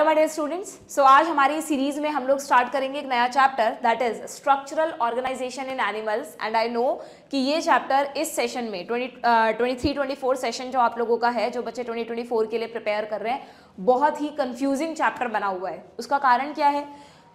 Hello my dear students, सो आज हमारी series में हम लोग स्टार्ट करेंगे एक नया chapter that is structural organisation in animals. And I know कि ये चैप्टर इस सेशन में 23-24 सेशन जो आप लोगों का है, जो बच्चे 2024 के लिए प्रिपेयर कर रहे हैं, बहुत ही कंफ्यूजिंग चैप्टर बना हुआ है। उसका कारण क्या है?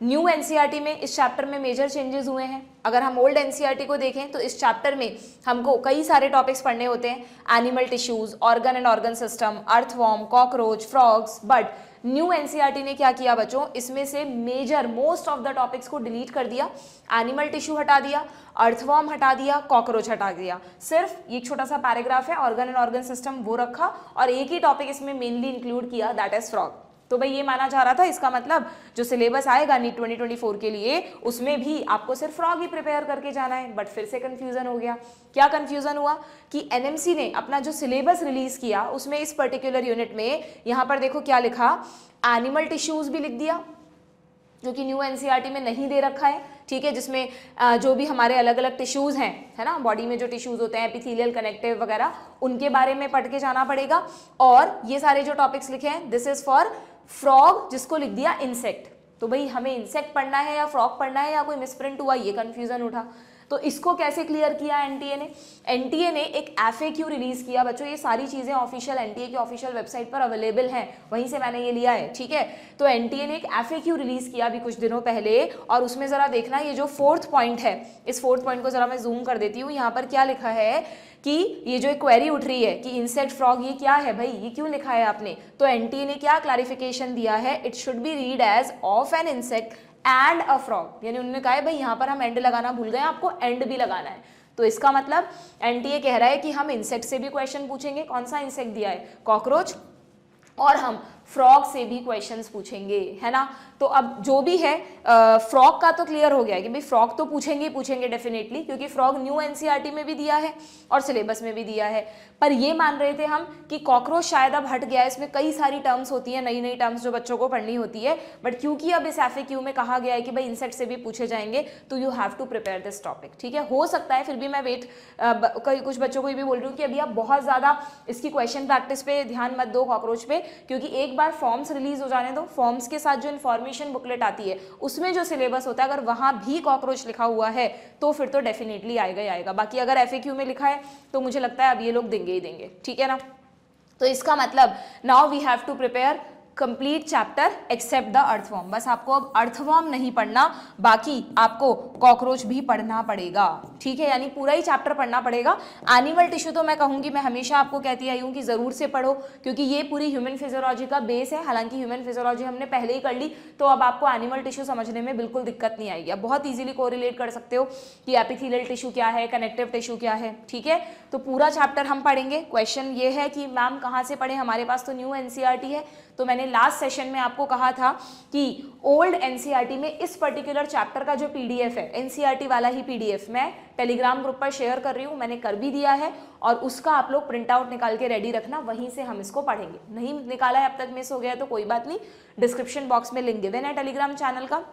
न्यू एनसीईआरटी में इस चैप्टर में मेजर चेंजेस हुए हैं। अगर हम ओल्ड एनसीईआरटी को देखें तो इस चैप्टर में हमको कई सारे टॉपिक्स पढ़ने होते हैं, animal tissues, organ and organ system, earthworm, cockroach, frogs. But new NCERT ने क्या किया बच्चों, इसमें से major most of the topics को डिलीट कर दिया। एनिमल टिश्यू हटा दिया, अर्थवॉर्म हटा दिया, कॉकरोच हटा दिया। सिर्फ एक छोटा सा पैराग्राफ है ऑर्गन एंड ऑर्गन सिस्टम, वो रखा और एक ही टॉपिक इसमें मेनली इंक्लूड किया, दैट इज फ्रॉग। तो भाई ये माना जा रहा था, इसका मतलब जो सिलेबस आएगा नीट 2024 के लिए उसमें भी आपको सिर्फ फ्रॉग ही प्रिपेयर करके जाना है। बट फिर से कंफ्यूजन हो गया। क्या कंफ्यूजन हुआ कि एनएमसी ने अपना जो सिलेबस रिलीज किया उसमें इस पर्टिकुलर यूनिट में यहाँ पर देखो क्या लिखा, एनिमल टिश्यूज भी लिख दिया जो कि न्यू एनसीईआरटी में नहीं दे रखा है। ठीक है, जिसमें जो भी हमारे अलग अलग टिश्यूज हैं, है ना, बॉडी में जो टिश्यूज होते हैं, एपिथेलियल, कनेक्टिव वगैरह, उनके बारे में पढ़ के जाना पड़ेगा। और ये सारे जो टॉपिक्स लिखे हैं, दिस इज फॉर फ्रॉग, जिसको लिख दिया इंसेक्ट। तो भाई हमें इंसेक्ट पढ़ना है या फ्रॉग पढ़ना है या कोई मिसप्रिंट हुआ, ये कंफ्यूजन उठा। तो इसको कैसे क्लियर किया एनटीए ने? एनटीए ने एक एफएक्यू रिलीज किया बच्चों। ये सारी चीजें ऑफिशियल एनटीए की ऑफिशियल वेबसाइट पर अवेलेबल हैं, वहीं से मैंने ये लिया है। ठीक है, तो एनटीए ने एक एफएक्यू रिलीज किया अभी कुछ दिनों पहले, और उसमें जरा देखना, ये जो 4th पॉइंट है, इस 4th पॉइंट को जरा मैं जूम कर देती हूँ। यहाँ पर क्या लिखा है कि ये जो एक क्वेरी उठ रही है कि इंसेक्ट, फ्रॉग, ये क्या है भाई, ये क्यों लिखा है आपने? तो एनटीए ने क्या क्लैरिफिकेशन दिया है, it should be read as of an insect and a frog. यानी उन्होंने कहा है भाई यहाँ पर हम एंड लगाना भूल गए, आपको एंड भी लगाना है। तो इसका मतलब एनटीए कह रहा है कि हम इंसेक्ट से भी क्वेश्चन पूछेंगे। कौन सा इंसेक्ट दिया है? कॉकरोच। और हम फ्रॉग से भी क्वेश्चंस पूछेंगे, है ना। तो अब जो भी है, फ्रॉग का तो क्लियर हो गया है कि भाई फ्रॉग तो पूछेंगे ही पूछेंगे डेफिनेटली, क्योंकि फ्रॉग न्यू एनसीईआरटी में भी दिया है और सिलेबस में भी दिया है। पर ये मान रहे थे हम कि कॉकरोच शायद अब हट गया है, इसमें कई सारी टर्म्स होती है, नई नई टर्म्स जो बच्चों को पढ़नी होती है। बट क्योंकि अब इस एफएक्यू में कहा गया है कि भाई इंसेक्ट से भी पूछे जाएंगे, तो you have to prepare this topic. ठीक है, हो सकता है फिर भी मैं कुछ बच्चों को ये भी बोल रही हूँ कि अभी आप बहुत ज्यादा इसकी क्वेश्चन प्रैक्टिस पे ध्यान मत दो कॉकरोच पे, क्योंकि एक बार फॉर्म्स रिलीज हो जाने दो, फॉर्म्स के साथ जो इन्फॉर्मेशन बुकलेट आती है उसमें जो सिलेबस होता है, अगर वहां भी कॉकरोच लिखा हुआ है तो फिर तो डेफिनेटली आएगा ही आएगा। बाकी अगर एफएक्यू में लिखा है तो मुझे लगता है अब ये लोग देंगे ही देंगे। ठीक है ना। तो इसका मतलब now we have to prepare complete chapter except the earthworm. बस आपको अब अर्थवॉर्म नहीं पढ़ना, बाकी आपको कॉकरोच भी पढ़ना पड़ेगा। ठीक है, यानी पूरा ही चैप्टर पढ़ना पड़ेगा। एनिमल टिश्यू तो मैं कहूंगी, मैं हमेशा आपको कहती आई हूँ कि जरूर से पढ़ो, क्योंकि ये पूरी ह्यूमन फिजियोलॉजी का बेस है। हालांकि ह्यूमन फिजियोलॉजी हमने पहले ही कर ली, तो अब आपको एनिमल टिश्यू समझने में बिल्कुल दिक्कत नहीं आएगी। आप बहुत ईजिली कोरिलेट कर सकते हो कि एपिथेलियल टिश्यू क्या है, कनेक्टिव टिश्यू क्या है। ठीक है, तो पूरा चैप्टर हम पढ़ेंगे। क्वेश्चन ये है कि मैम कहाँ से पढ़े, हमारे पास तो न्यू एनसीईआरटी है। तो मैंने लास्ट सेशन में आपको कहा था कि ओल्ड एनसीईआरटी में इस पर्टिकुलर चैप्टर का जो पीडीएफ है, एनसीईआरटी वाला ही पीडीएफ, मैं टेलीग्राम ग्रुप पर शेयर कर रही हूँ, मैंने कर भी दिया है। और उसका आप लोग प्रिंट आउट निकाल के रेडी रखना, वहीं से हम इसको पढ़ेंगे। नहीं निकाला है अब तक, मिस हो गया तो कोई बात नहीं, डिस्क्रिप्शन बॉक्स में लिंक गिवन है टेलीग्राम चैनल का।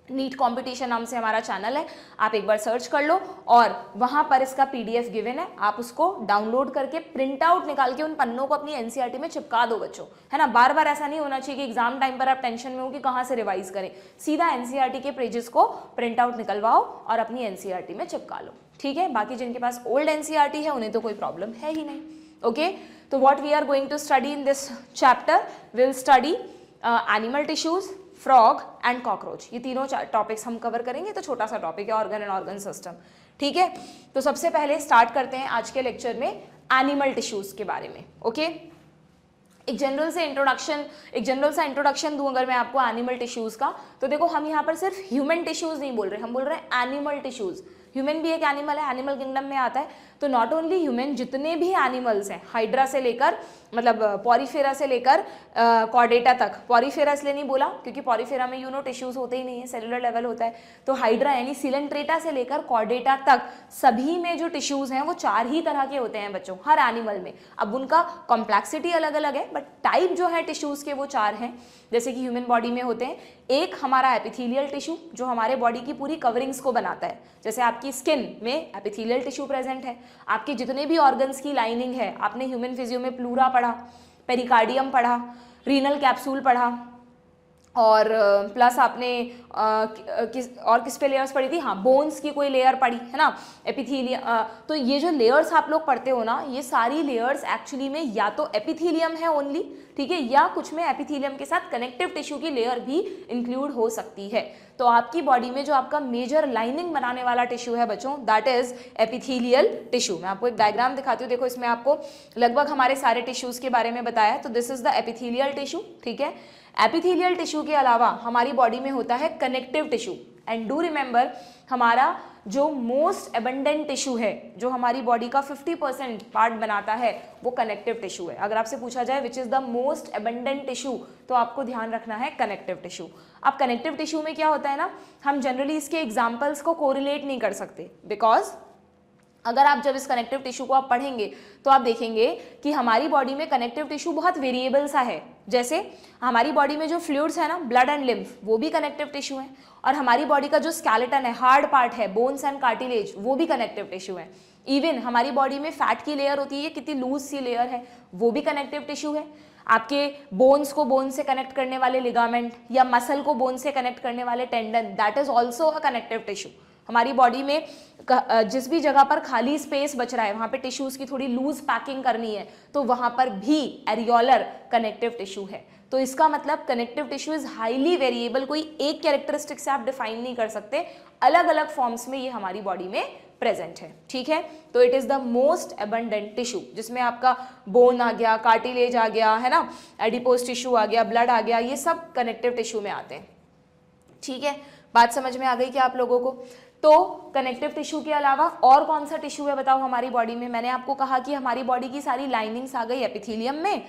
नीट कंपटीशन नाम से हमारा चैनल है, आप एक बार सर्च कर लो और वहां पर इसका पीडीएफ गिवन है। आप उसको डाउनलोड करके प्रिंट आउट निकाल के उन पन्नों को अपनी एनसीईआरटी में चिपका दो बच्चों, है ना। बार बार ऐसा नहीं होना चाहिए कि एग्जाम टाइम पर आप टेंशन में हो कि कहाँ से रिवाइज करें। सीधा एनसीईआरटी के पेजेस को प्रिंट आउट निकलवाओ और अपनी एनसीईआरटी में चिपका लो। ठीक है, बाकी जिनके पास ओल्ड एनसीईआरटी है उन्हें तो कोई प्रॉब्लम है ही नहीं। ओके, तो what we are going to study in this chapter, will study animal tissues, frog and cockroach. ये तीनों टॉपिक्स हम कवर करेंगे। तो छोटा सा टॉपिक है ऑर्गन एंड ऑर्गन सिस्टम। ठीक है, तो सबसे पहले स्टार्ट करते हैं आज के लेक्चर में एनिमल टिश्यूज के बारे में। ओके, एक जनरल सा इंट्रोडक्शन दूं अगर मैं आपको एनिमल टिश्यूज का, तो देखो हम यहाँ पर सिर्फ ह्यूमन टिश्यूज नहीं बोल रहे, हम बोल रहे हैं एनिमल टिश्यूज। ह्यूमन भी एक एनिमल है, एनिमल किंगडम में आता है। तो नॉट ओनली ह्यूमन, जितने भी एनिमल्स हैं, हाइड्रा से लेकर, मतलब पॉरीफेरा से लेकर कॉर्डेटा तक। पॉरीफेरा इसलिए नहीं बोला क्योंकि पॉरीफेरा में टिश्यूज होते ही नहीं है, सेलुलर लेवल होता है। तो हाइड्रा यानी सिलेंट्रेटा से लेकर कॉर्डेटा तक सभी में जो टिश्यूज हैं वो 4 ही तरह के होते हैं बच्चों, हर एनिमल में। अब उनका कॉम्प्लेक्सिटी अलग अलग है, बट टाइप जो है टिश्यूज के वो 4 हैं। जैसे कि ह्यूमन बॉडी में होते हैं, एक हमारा एपिथेलियल टिश्यू जो हमारे बॉडी की पूरी कवरिंग्स को बनाता है। जैसे आपकी स्किन में एपिथेलियल टिश्यू प्रेजेंट है, आपके जितने भी ऑर्गन्स की लाइनिंग है, आपने ह्यूमन फिजियो में प्लूरा पढ़ा, पेरिकार्डियम पढ़ा, रीनल कैप्सूल पढ़ा, और प्लस आपने किस पे लेयर्स पढ़ी थी, हाँ बोन्स की कोई लेयर पढ़ी है ना, एपिथीलियम। तो ये जो लेयर्स आप लोग पढ़ते हो ना, ये सारी लेयर्स एक्चुअली में या तो एपिथीलियम है ओनली, ठीक है, या कुछ में एपिथीलियम के साथ कनेक्टिव टिश्यू की लेयर भी इंक्लूड हो सकती है। तो आपकी बॉडी में जो आपका मेजर लाइनिंग बनाने वाला टिश्यू है बच्चों, दैट इज एपिथीलियल टिश्यू। मैं आपको एक डायग्राम दिखाती हूँ, देखो इसमें आपको लगभग हमारे सारे टिश्यूज के बारे में बताया है। तो this is the epithelial tissue, ठीक है। एपिथेलियल टिश्यू के अलावा हमारी बॉडी में होता है connective tissue. And do remember, हमारा जो मोस्ट एबंडेंट टिश्यू है, जो हमारी बॉडी का 50% पार्ट बनाता है, वो कनेक्टिव टिश्यू है। अगर आपसे पूछा जाए which is the most abundant tissue, तो आपको ध्यान रखना है कनेक्टिव टिश्यू। अब कनेक्टिव टिश्यू में क्या होता है ना, हम जनरली इसके एग्जाम्पल्स को कोरिलेट नहीं कर सकते, बिकॉज अगर आप जब इस कनेक्टिव टिश्यू को आप पढ़ेंगे तो आप देखेंगे कि हमारी बॉडी में कनेक्टिव टिश्यू बहुत वेरिएबल सा है। जैसे हमारी बॉडी में जो फ्लूइड्स है ना, ब्लड एंड लिम्फ, वो भी कनेक्टिव टिश्यू है। और हमारी बॉडी का जो स्केलेटन है, हार्ड पार्ट है, बोन्स एंड कार्टिलेज, वो भी कनेक्टिव टिश्यू है। इवन हमारी बॉडी में फैट की लेयर होती है, कितनी लूज सी लेयर है, वो भी कनेक्टिव टिश्यू है। आपके बोन्स को बोन से कनेक्ट करने वाले लिगामेंट, या मसल को बोन से कनेक्ट करने वाले tendon, that is also a connective tissue. हमारी बॉडी में जिस भी जगह पर खाली स्पेस बच रहा है, वहां पे टिश्यूज की थोड़ी लूज पैकिंग करनी है, तो वहां पर भी एरियोलर कनेक्टिव टिश्यू है। तो इसका मतलब connective tissue is highly variable, कोई एक कैरेक्टरिस्टिक से आप डिफाइन नहीं कर सकते, अलग अलग फॉर्म्स में ये हमारी बॉडी में प्रेजेंट है, ठीक है। तो it is the most abundant tissue, जिसमें आपका बोन आ गया, कार्टिलेज आ गया, है ना, एडिपोज टिश्यू आ गया, ब्लड आ गया, ये सब कनेक्टिव टिश्यू में आते हैं, ठीक है। बात समझ में आ गई क्या आप लोगों को? तो कनेक्टिव टिश्यू के अलावा और कौन सा टिश्यू है बताओ हमारी बॉडी में? मैंने आपको कहा कि हमारी बॉडी की सारी लाइनिंग्स आ गई एपिथेलियम में,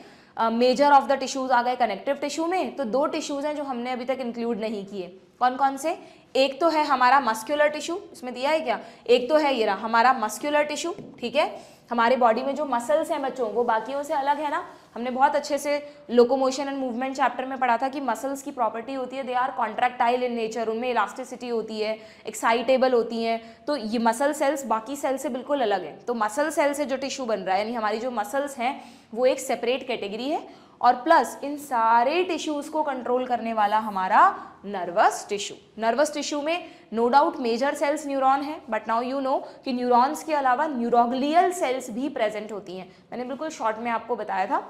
मेजर ऑफ द टिश्यूज आ गए कनेक्टिव टिश्यू में। तो दो टिश्यूज हैं जो हमने अभी तक इंक्लूड नहीं किए, कौन कौन से? एक तो है हमारा मस्क्यूलर टिश्यू, इसमें दिया है क्या? एक तो है ये रहा हमारा मस्क्यूलर टिश्यू, ठीक है। हमारे बॉडी में जो मसल्स हैं बच्चों, वो बाकियों से अलग है ना। हमने बहुत अच्छे से लोकोमोशन एंड मूवमेंट चैप्टर में पढ़ा था कि मसल्स की प्रॉपर्टी होती है, they are contractile in nature, उनमें इलास्टिसिटी होती है, एक्साइटेबल होती हैं। तो ये मसल सेल्स बाकी सेल से बिल्कुल अलग है। तो मसल सेल से जो टिश्यू बन रहा है, यानी हमारी जो मसल्स हैं, वो एक सेपरेट कैटेगरी है। और प्लस इन सारे टिश्यूज को कंट्रोल करने वाला हमारा नर्वस टिश्यू। नर्वस टिश्यू में no doubt major cells neuron है, बट नाउ यू नो कि न्यूरॉन्स के अलावा न्यूरोग्लियल सेल्स भी प्रेजेंट होती हैं। मैंने बिल्कुल शॉर्ट में आपको बताया था,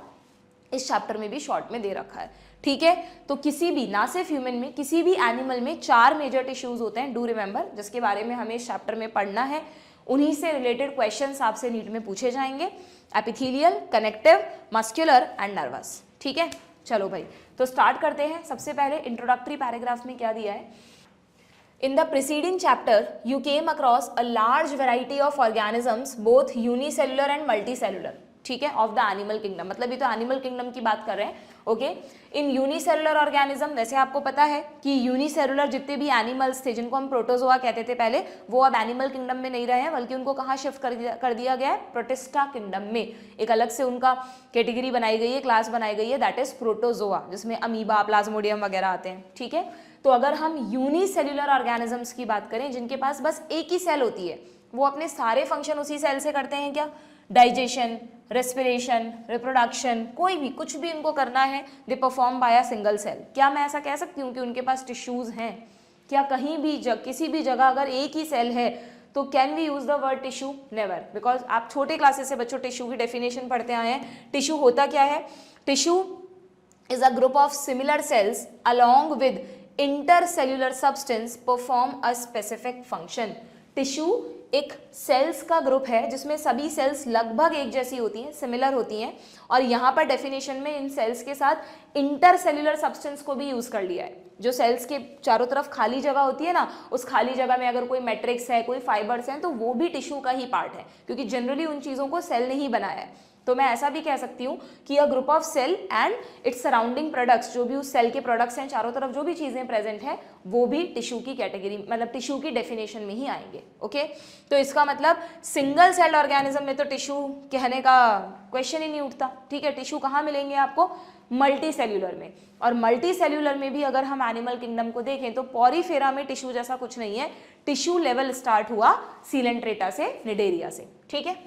इस चैप्टर में भी शॉर्ट में दे रखा है, ठीक है। तो किसी भी, ना सिर्फ ह्यूमन में, किसी भी एनिमल में 4 मेजर टिश्यूज होते हैं, डू रिमेंबर, जिसके बारे में हमें इस चैप्टर में पढ़ना है। उन्हीं से रिलेटेड क्वेश्चंस आपसे नीट में पूछे जाएंगे, epithelial, connective, muscular and nervous, ठीक है। चलो भाई, तो स्टार्ट करते हैं। सबसे पहले इंट्रोडक्टरी पैराग्राफ में क्या दिया है? In the preceding chapter, you came across a large variety of organisms, both unicellular and multicellular, ठीक है, ऑफ द एनिमल किंगडम। मतलब ये तो एनिमल किंगडम की बात कर रहे हैं, ओके। इन यूनिसेलुलर ऑर्गेनिज्म, वैसे आपको पता है कि यूनिसेलुलर जितने भी एनिमल्स थे, जिनको हम प्रोटोजोआ कहते थे पहले, वो अब एनिमल किंगडम में नहीं रहे हैं, बल्कि उनको कहाँ शिफ्ट कर दिया गया है? प्रोटिस्टा किंगडम में। एक अलग से उनका कैटेगरी बनाई गई है, क्लास बनाई गई है, दैट इज प्रोटोजोआ, जिसमें अमीबा, प्लाज्मोडियम वगैरह आते हैं, ठीक है। तो अगर हम यूनिसेलुलर ऑर्गेनिजम्स की बात करें, जिनके पास बस एक ही सेल होती है, वो अपने सारे फंक्शन उसी सेल से करते हैं क्या? डाइजेशन, रेस्पिरेशन, रिप्रोडक्शन, कोई भी कुछ भी उनको करना है, they perform by a single cell. क्या मैं ऐसा कह सकती हूँ कि उनके पास टिश्यूज हैं? क्या कहीं भी किसी भी जगह अगर एक ही सेल है तो can we use the word tissue? Never, because आप छोटे क्लासेस से बच्चों टिश्यू की डेफिनेशन पढ़ते आए हैं। टिश्यू होता क्या है? Tissue is a group of similar sales along with intercellular substance perform a specific function. Tissue एक सेल्स का ग्रुप है जिसमें सभी सेल्स लगभग एक जैसी होती हैं, सिमिलर होती हैं, और यहाँ पर डेफिनेशन में इन सेल्स के साथ इंटरसेल्युलर सब्सटेंस को भी यूज कर लिया है। जो सेल्स के चारों तरफ खाली जगह होती है ना, उस खाली जगह में अगर कोई मैट्रिक्स है, कोई फाइबर्स हैं, तो वो भी टिश्यू का ही पार्ट है, क्योंकि जनरली उन चीज़ों को सेल ने ही बनाया है। तो मैं ऐसा भी कह सकती हूँ कि a group of cell and its surrounding products, जो भी उस सेल के प्रोडक्ट्स हैं, चारों तरफ जो भी चीज़ें प्रेजेंट हैं, वो भी टिश्यू की कैटेगरी, मतलब टिश्यू की डेफिनेशन में ही आएंगे, ओके। तो इसका मतलब सिंगल सेल ऑर्गेनिज्म में तो टिश्यू कहने का क्वेश्चन ही नहीं उठता, ठीक है। टिश्यू कहाँ मिलेंगे आपको? मल्टी सेल्यूलर में। और मल्टी सेल्यूलर में भी अगर हम एनिमल किंगडम को देखें तो पॉरीफेरा में टिश्यू जैसा कुछ नहीं है। टिश्यू लेवल स्टार्ट हुआ सीलेंट्रेटा से, निडेरिया से, ठीक है।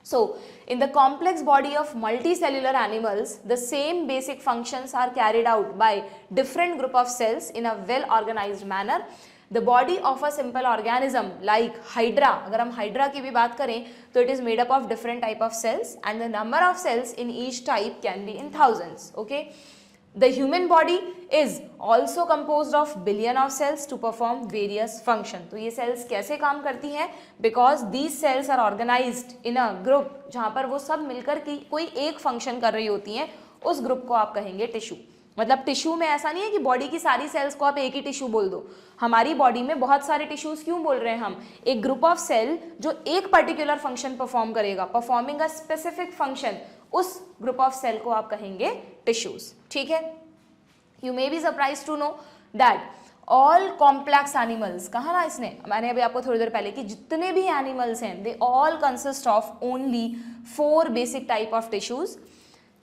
So, in the complex body of multicellular animals, the same basic functions are carried out by different group of cells in a well organized manner. The body of a simple organism like Hydra, अगर हम Hydra की भी बात करें तो it is made up of different type of cells and the number of cells in each type can be in thousands. Okay. The human body is also composed of billion of cells to perform various function. तो ये cells कैसे काम करती हैं? Because these cells are organized in a group, जहाँ पर वो सब मिलकर की कोई एक function कर रही होती हैं, उस group को आप कहेंगे टिश्यू. मतलब टिश्यू में ऐसा नहीं है कि बॉडी की सारी सेल्स को आप एक ही टिश्यू बोल दो. हमारी बॉडी में बहुत सारे टिश्यूज क्यों बोल रहे हैं हम? एक ग्रुप ऑफ सेल जो एक पर्टिकुलर फंक्शन परफॉर्म करेगा, परफॉर्मिंग अ स्पेसिफिक फंक्शन, उस ग्रुप ऑफ सेल को आप कहेंगे टिश्यूज. ठीक है. You may be surprise to know that all complex animals, कहा ना इसने, मैंने अभी आपको थोड़ी देर पहले कि जितने भी एनिमल्स हैं they all consist of only 4 basic type of tissues.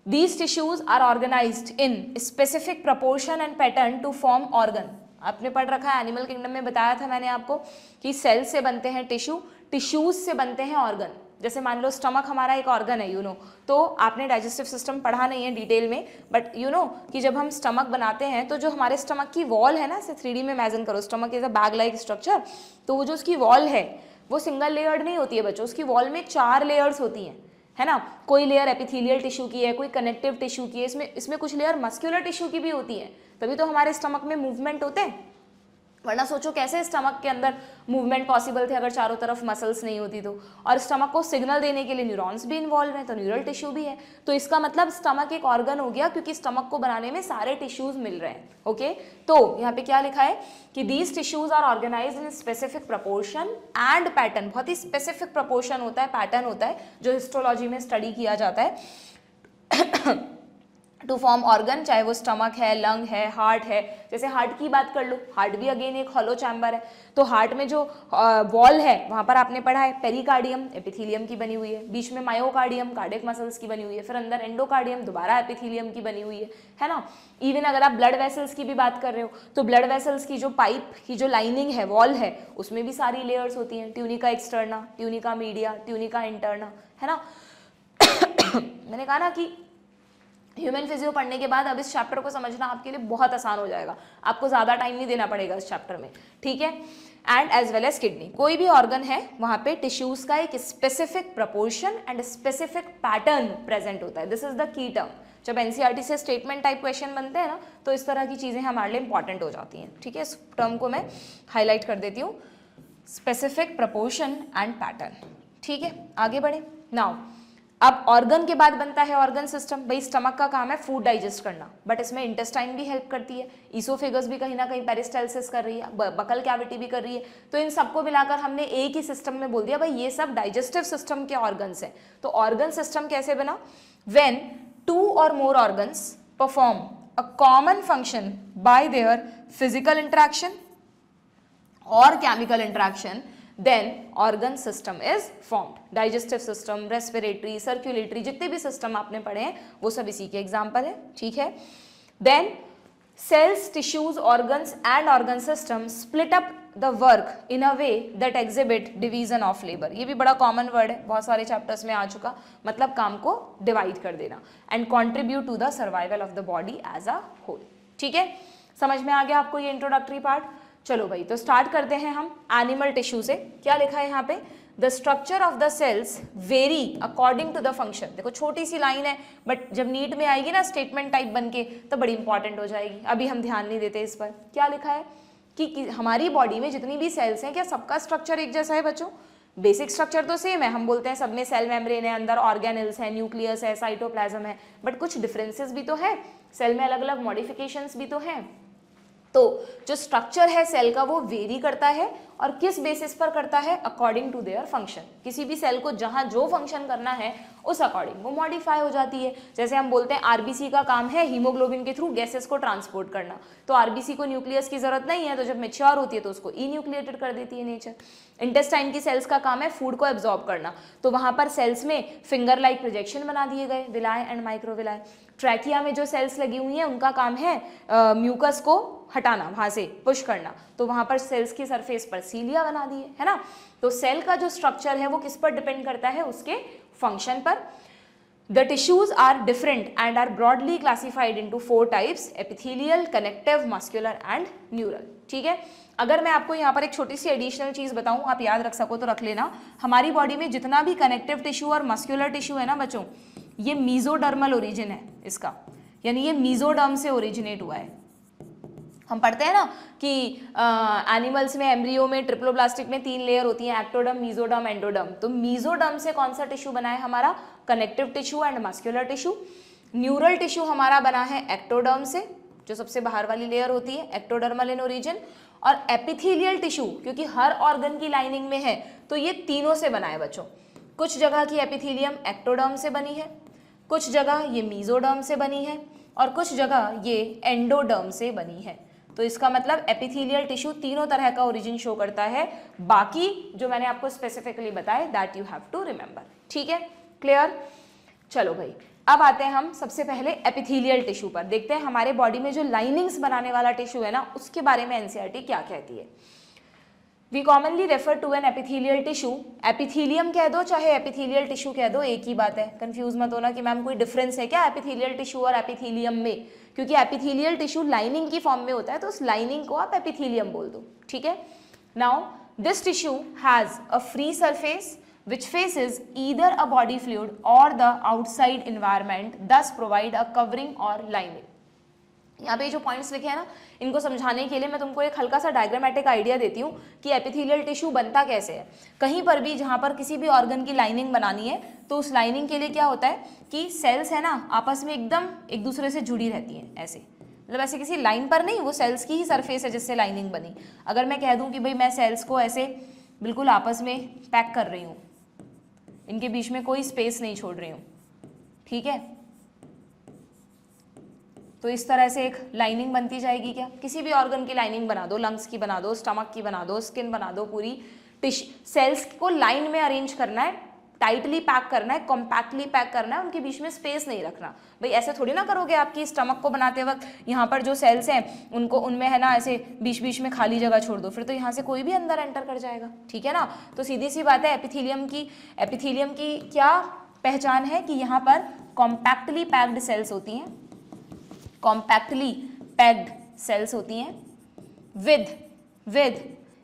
These tissues are organized in specific proportion and pattern to form organ. आपने पढ़ रखा है एनिमल किंगडम में, बताया था मैंने आपको कि सेल से बनते हैं टिश्यू, टिश्यूज से बनते हैं ऑर्गन. जैसे मान लो स्टमक हमारा एक ऑर्गन है, यू नो, तो आपने डाइजेस्टिव सिस्टम पढ़ा नहीं है डिटेल में, बट यू नो कि जब हम स्टमक बनाते हैं तो जो हमारे स्टमक की वॉल है ना, इसे 3D में इमेजिन करो, stomach is a bag like structure, तो वो जो उसकी वॉल है वो सिंगल लेयर्ड नहीं होती है बच्चों, उसकी वॉल में 4 लेयर्स होती हैं, है ना. कोई लेयर एपिथेलियल टिश्यू की है, कोई कनेक्टिव टिश्यू की है, इसमें कुछ लेयर मस्कुलर टिश्यू की भी होती है, तभी तो हमारे स्टमक में मूवमेंट होते हैं. वरना सोचो कैसे स्टमक के अंदर मूवमेंट पॉसिबल थे अगर चारों तरफ मसल्स नहीं होती तो. और स्टमक को सिग्नल देने के लिए न्यूरॉन्स भी इन्वॉल्व हैं, तो न्यूरल टिश्यू भी है. तो इसका मतलब स्टमक एक ऑर्गन हो गया क्योंकि स्टमक को बनाने में सारे टिश्यूज मिल रहे हैं. ओके. तो यहाँ पे क्या लिखा है कि these tissues are organised in specific proportion and pattern. बहुत ही स्पेसिफिक प्रपोर्शन होता है, पैटर्न होता है, जो हिस्टोलॉजी में स्टडी किया जाता है टू फॉर्म ऑर्गन, चाहे वो स्टमक है, लंग है, हार्ट है. जैसे हार्ट की बात कर लो, हार्ट भी अगेन एक हॉलो चैम्बर है. तो हार्ट में जो वॉल है वहाँ पर आपने पढ़ा है पेरिकार्डियम एपिथेलियम की बनी हुई है, बीच में मायोकार्डियम कार्डियक मसल्स की बनी हुई है, फिर अंदर एंडोकार्डियम दोबारा एपिथेलियम की बनी हुई है ना. इवन अगर आप ब्लड वेसल्स की भी बात कर रहे हो तो ब्लड वेसल्स की जो पाइप की जो लाइनिंग है, वॉल है, उसमें भी सारी लेयर्स होती हैं. Tunica externa, tunica media, tunica interna, है ना. मैंने कहा ना कि ह्यूमन फिजियो पढ़ने के बाद अब इस चैप्टर को समझना आपके लिए बहुत आसान हो जाएगा, आपको ज़्यादा टाइम नहीं देना पड़ेगा इस चैप्टर में. ठीक है. And as well as kidney, कोई भी ऑर्गन है वहाँ पे टिश्यूज का एक specific proportion and specific pattern present होता है. This is the key term. जब एनसीईआरटी से स्टेटमेंट टाइप क्वेश्चन बनते हैं ना, तो इस तरह की चीज़ें हमारे लिए इंपॉर्टेंट हो जाती हैं. ठीक है. इस टर्म को मैं हाईलाइट कर देती हूँ, स्पेसिफिक प्रपोर्शन एंड पैटर्न. ठीक है. आगे बढ़े. नाउ अब ऑर्गन के बाद बनता है ऑर्गन सिस्टम. भाई स्टमक का काम है फूड डाइजेस्ट करना, बट इसमें इंटेस्टाइन भी हेल्प करती है, ईसोफेगस भी कहीं ना कहीं पेरिस्टाल्सिस कर रही है, बकल कैविटी भी कर रही है. तो इन सबको मिलाकर हमने एक ही सिस्टम में बोल दिया भाई ये सब डाइजेस्टिव सिस्टम के ऑर्गन्स हैं. तो ऑर्गन सिस्टम कैसे बना? When 2 or more organs perform a common function by their physical interaction or chemical interaction, then organ system is formed. Digestive system, respiratory, circulatory, जितने भी सिस्टम आपने पढ़े हैं वो सब इसी के एग्जाम्पल है. ठीक है. Then cells, tissues, organs and organ system split up the work in a way that exhibit division of labor. ये भी बड़ा कॉमन वर्ड है, बहुत सारे चैप्टर्स में आ चुका, मतलब काम को डिवाइड कर देना. and contribute to the survival of the body as a whole. ठीक है. समझ में आ गया आपको ये इंट्रोडक्टरी पार्ट? चलो भाई, तो स्टार्ट करते हैं हम एनिमल टिश्यू से. क्या लिखा है यहाँ पे? The structure of the cells vary according to the function. देखो छोटी सी लाइन है, बट जब नीट में आएगी ना स्टेटमेंट टाइप बन के तो बड़ी इंपॉर्टेंट हो जाएगी. अभी हम ध्यान नहीं देते इस पर. क्या लिखा है कि हमारी बॉडी में जितनी भी सेल्स हैं, क्या सबका स्ट्रक्चर एक जैसा है बच्चों? बेसिक स्ट्रक्चर तो सेम है, हम बोलते हैं सब में सेल मेम्ब्रेन है, अंदर ऑर्गेनेल्स है, न्यूक्लियस है, साइटोप्लाज्म है, बट कुछ डिफरेंसेस भी तो है, सेल में अलग अलग मॉडिफिकेशंस भी तो हैं. तो जो स्ट्रक्चर है सेल का वो वेरी करता है, और किस बेसिस पर करता है? According to their function. किसी भी सेल को जहां जो फंक्शन करना है उस अकॉर्डिंग वो मॉडिफाई हो जाती है. जैसे हम बोलते हैं आरबीसी का काम है हीमोग्लोबिन के थ्रू गैसेस को ट्रांसपोर्ट करना, तो आरबीसी को न्यूक्लियस की जरूरत नहीं है, तो जब मैच्योर होती है तो उसको इन्यूक्लिएटेड कर देती है नेचर. इंटेस्टाइन की सेल्स का काम है फूड को एब्जॉर्ब करना, तो वहां पर सेल्स में फिंगर लाइक प्रोजेक्शन बना दिए गए, विलाय एंड माइक्रोविलाय. ट्रैकिया में जो सेल्स लगी हुई हैं उनका काम है म्यूकस को हटाना, वहां से पुश करना, तो वहां पर सेल्स की सरफेस पर सीलिया बना दिए, है ना. तो सेल का जो स्ट्रक्चर है वो किस पर डिपेंड करता है? उसके फंक्शन पर। The tissues are different and are broadly classified into 4 types: epithelial, connective, muscular and neural। ठीक है, अगर मैं आपको यहाँ पर एक छोटी सी एडिशनल चीज बताऊं, आप याद रख सको तो रख लेना, हमारी बॉडी में जितना भी कनेक्टिव टिश्यू और मस्कुलर टिश्यू है ना बच्चों, ये मीजोडर्मल ओरिजिन है इसका, यानी ये मीजोडर्म से ओरिजिनेट हुआ है। हम पढ़ते हैं ना कि एनिमल्स में, एम्ब्रियो में, ट्रिप्लोब्लास्टिक में 3 लेयर होती हैं, एक्टोडर्म, मीजोडर्म, एंडोडर्म। तो मीजोडर्म से कौन सा टिश्यू बना है हमारा? Connective tissue and muscular tissue. Neural tissue हमारा बना है एक्टोडर्म से, जो सबसे बाहर वाली लेयर होती है, एक्टोडर्मल इन ओरिजिन। और एपिथेलियल टिश्यू क्योंकि हर ऑर्गन की लाइनिंग में है, तो ये तीनों से बना है बच्चों। कुछ जगह की एपिथेलियम एक्टोडर्म से बनी है, कुछ जगह ये मीजोडर्म से बनी है, और कुछ जगह ये एंडोडर्म से बनी है। तो इसका मतलब एपिथेलियल टिश्यू तीनों तरह का ओरिजिन शो करता है, बाकी जो मैंने आपको स्पेसिफिकली बताया that you have to remember. ठीक है, क्लियर? चलो भाई, अब आते हैं हम सबसे पहले एपिथेलियल टिश्यू पर। देखते हैं हमारे बॉडी में जो लाइनिंग्स बनाने वाला टिश्यू है ना, उसके बारे में एनसीईआरटी क्या कहती है। We commonly refer to an epithelial tissue, epithelium कह दो चाहे एपिथेलियल टिश्यू कह दो, एक ही बात है। कंफ्यूज मत होना कि मैम कोई डिफरेंस है क्या एपिथेलियल टिश्यू और एपिथेलियम में, क्योंकि एपिथेलियल टिश्यू लाइनिंग की फॉर्म में होता है, तो उस लाइनिंग को आप एपिथेलियम बोल दो। ठीक है, now this tissue has a free surface which faces either a body fluid or the outside environment, thus provide a covering or lining। यहाँ पे जो पॉइंट्स लिखे हैं ना, इनको समझाने के लिए मैं तुमको एक हल्का सा डायग्रामेटिक आइडिया देती हूँ कि एपिथेलियल टिश्यू बनता कैसे है। कहीं पर भी जहाँ पर किसी भी ऑर्गन की लाइनिंग बनानी है, तो उस लाइनिंग के लिए क्या होता है कि सेल्स है ना आपस में एकदम एक दूसरे से जुड़ी रहती हैं, ऐसे, मतलब ऐसे किसी लाइन पर नहीं, वो सेल्स की ही सरफेस है जिससे लाइनिंग बनी। अगर मैं कह दूँ कि भाई मैं सेल्स को ऐसे बिल्कुल आपस में पैक कर रही हूँ, इनके बीच में कोई स्पेस नहीं छोड़ रही हूँ, ठीक है, तो इस तरह से एक लाइनिंग बनती जाएगी। क्या किसी भी ऑर्गन की लाइनिंग बना दो, लंग्स की बना दो, स्टमक की बना दो, स्किन बना दो, पूरी सेल्स को लाइन में अरेंज करना है, टाइटली पैक करना है, कॉम्पैक्टली पैक करना है, उनके बीच में स्पेस नहीं रखना। भाई ऐसे थोड़ी ना करोगे, आपकी स्टमक को बनाते वक्त यहाँ पर जो सेल्स हैं उनको, उनमें है ना ऐसे बीच बीच में खाली जगह छोड़ दो, फिर तो यहाँ से कोई भी अंदर एंटर कर जाएगा। ठीक है ना, तो सीधी सी बात है, एपिथेलियम की क्या पहचान है कि यहाँ पर कॉम्पैक्टली पैक्ड सेल्स होती हैं, कॉम्पैक्टली पैक्ड सेल्स होती हैं विद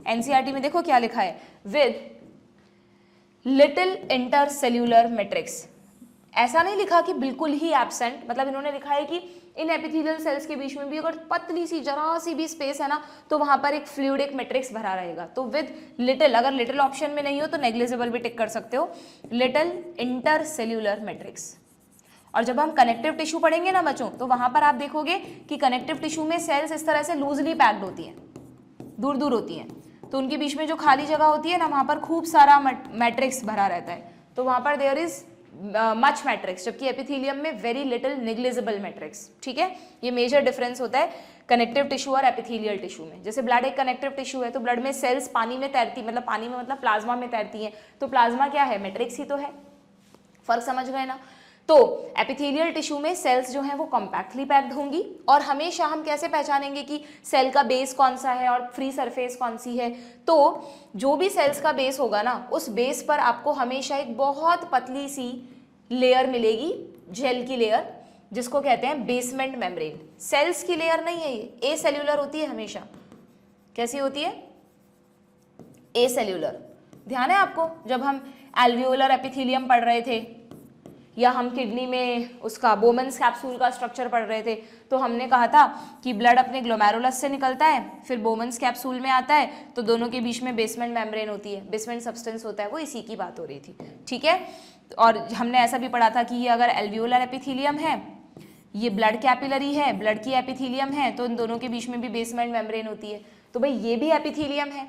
एनसीईआरटी में देखो क्या लिखा है, विद लिटिल इंटरसेल्यूलर मैट्रिक्स। ऐसा नहीं लिखा कि बिल्कुल ही एब्सेंट, मतलब इन्होंने लिखा है कि इन एपिथेलियल सेल्स के बीच में भी अगर पतली सी जरा सी भी स्पेस है ना, तो वहां पर एक फ्लूइडिक मैट्रिक्स भरा रहेगा। तो विद लिटिल, अगर लिटिल ऑप्शन में नहीं हो तो नेग्लिजिबल भी टिक कर सकते हो, लिटिल इंटरसेल्यूलर मैट्रिक्स। और जब हम कनेक्टिव टिश्यू पढ़ेंगे ना बच्चों, तो वहां पर आप देखोगे कि कनेक्टिव टिश्यू में सेल्स इस तरह से लूजली पैक्ड होती हैं, दूर दूर होती हैं, तो उनके बीच में जो खाली जगह होती है ना, वहां पर खूब सारा मैट्रिक्स भरा रहता है, तो वहां पर देयर इज मच मैट्रिक्स, जबकि एपिथेलियम में वेरी लिटिल नेग्लिजिबल मैट्रिक्स। ठीक है, ये मेजर डिफरेंस होता है कनेक्टिव टिश्यू और एपिथेलियल टिश्यू में। जैसे ब्लड एक कनेक्टिव टिश्यू है, तो ब्लड में सेल्स पानी में तैरती, मतलब पानी में मतलब प्लाज्मा में तैरती हैं, तो प्लाज्मा क्या है, मैट्रिक्स ही तो है। फर्क समझ गए ना? तो एपिथेलियल टिश्यू में सेल्स जो हैं वो कॉम्पैक्टली पैक्ड होंगी, और हमेशा हम कैसे पहचानेंगे कि सेल का बेस कौन सा है और फ्री सरफेस कौन सी है? तो जो भी सेल्स का बेस होगा ना, उस बेस पर आपको हमेशा एक बहुत पतली सी लेयर मिलेगी, जेल की लेयर, जिसको कहते हैं बेसमेंट मेम्ब्रेन। सेल्स की लेयर नहीं है ये, ए सेल्यूलर होती है हमेशा। कैसी होती है? ए सेल्यूलर। ध्यान है आपको, जब हम एल्वियोलर एपिथेलियम पढ़ रहे थे, या हम किडनी में उसका बोमन्स कैप्सूल का स्ट्रक्चर पढ़ रहे थे, तो हमने कहा था कि ब्लड अपने ग्लोमेरुलस से निकलता है, फिर बोमन्स कैप्सूल में आता है, तो दोनों के बीच में बेसमेंट मेम्ब्रेन होती है, बेसमेंट सब्सटेंस होता है, वो इसी की बात हो रही थी। ठीक है, और हमने ऐसा भी पढ़ा था कि ये अगर एल्वियोलर एपिथेलियम है, ये ब्लड कैपिलरी है, ब्लड की एपिथेलियम है, तो इन दोनों के बीच में भी बेसमेंट मेम्ब्रेन होती है। तो भाई ये भी एपिथेलियम है,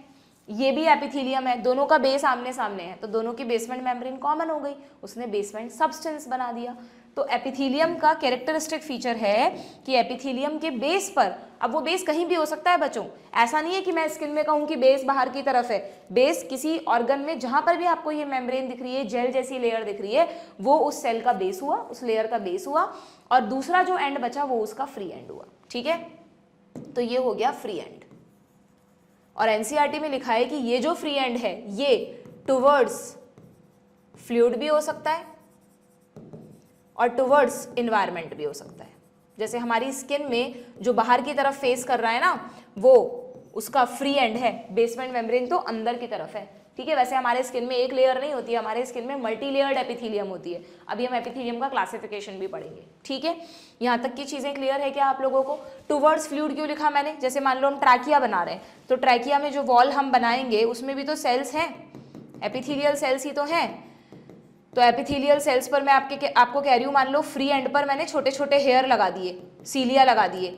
ये भी एपिथेलियम है, दोनों का बेस आमने सामने है, तो दोनों की बेसमेंट मेम्ब्रेन कॉमन हो गई, उसने बेसमेंट सब्सटेंस बना दिया। तो एपिथेलियम का कैरेक्टरिस्टिक फीचर है कि एपिथेलियम के बेस पर, अब वो बेस कहीं भी हो सकता है बच्चों, ऐसा नहीं है कि मैं स्किन में कहूँ कि बेस बाहर की तरफ है, बेस किसी ऑर्गन में जहां पर भी आपको ये मेम्ब्रेन दिख रही है, जेल जैसी लेयर दिख रही है, वो उस सेल का बेस हुआ, उस लेयर का बेस हुआ, और दूसरा जो एंड बचा वो उसका फ्री एंड हुआ। ठीक है, तो ये हो गया फ्री एंड। और एनसीईआरटी में लिखा है कि ये जो फ्री एंड है, ये टुवर्ड्स फ्लूइड भी हो सकता है, और टुवर्ड्स इन्वायरमेंट भी हो सकता है। जैसे हमारी स्किन में जो बाहर की तरफ फेस कर रहा है ना, वो उसका फ्री एंड है, बेसमेंट मेम्ब्रेन तो अंदर की तरफ है, ठीक है। वैसे हमारे स्किन में एक लेयर नहीं होती है, हमारे स्किन में मल्टी लेयर्ड एपिथेलियम होती है। अभी हम एपिथेलियम का क्लासिफिकेशन भी पढ़ेंगे, ठीक है। यहाँ तक की चीजें क्लियर है क्या आप लोगों को? टुवर्ड्स फ्लूइड क्यों लिखा मैंने? जैसे मान लो हम ट्रैकिया बना रहे हैं, तो ट्रैकिया में जो वॉल हम बनाएंगे उसमें भी तो सेल्स हैं, एपिथेलियल सेल्स ही तो हैं। तो एपिथेलियल सेल्स पर मैं आपको कह रही हूँ, मान लो फ्री एंड पर मैंने छोटे छोटे हेयर लगा दिए, सीलिया लगा दिए,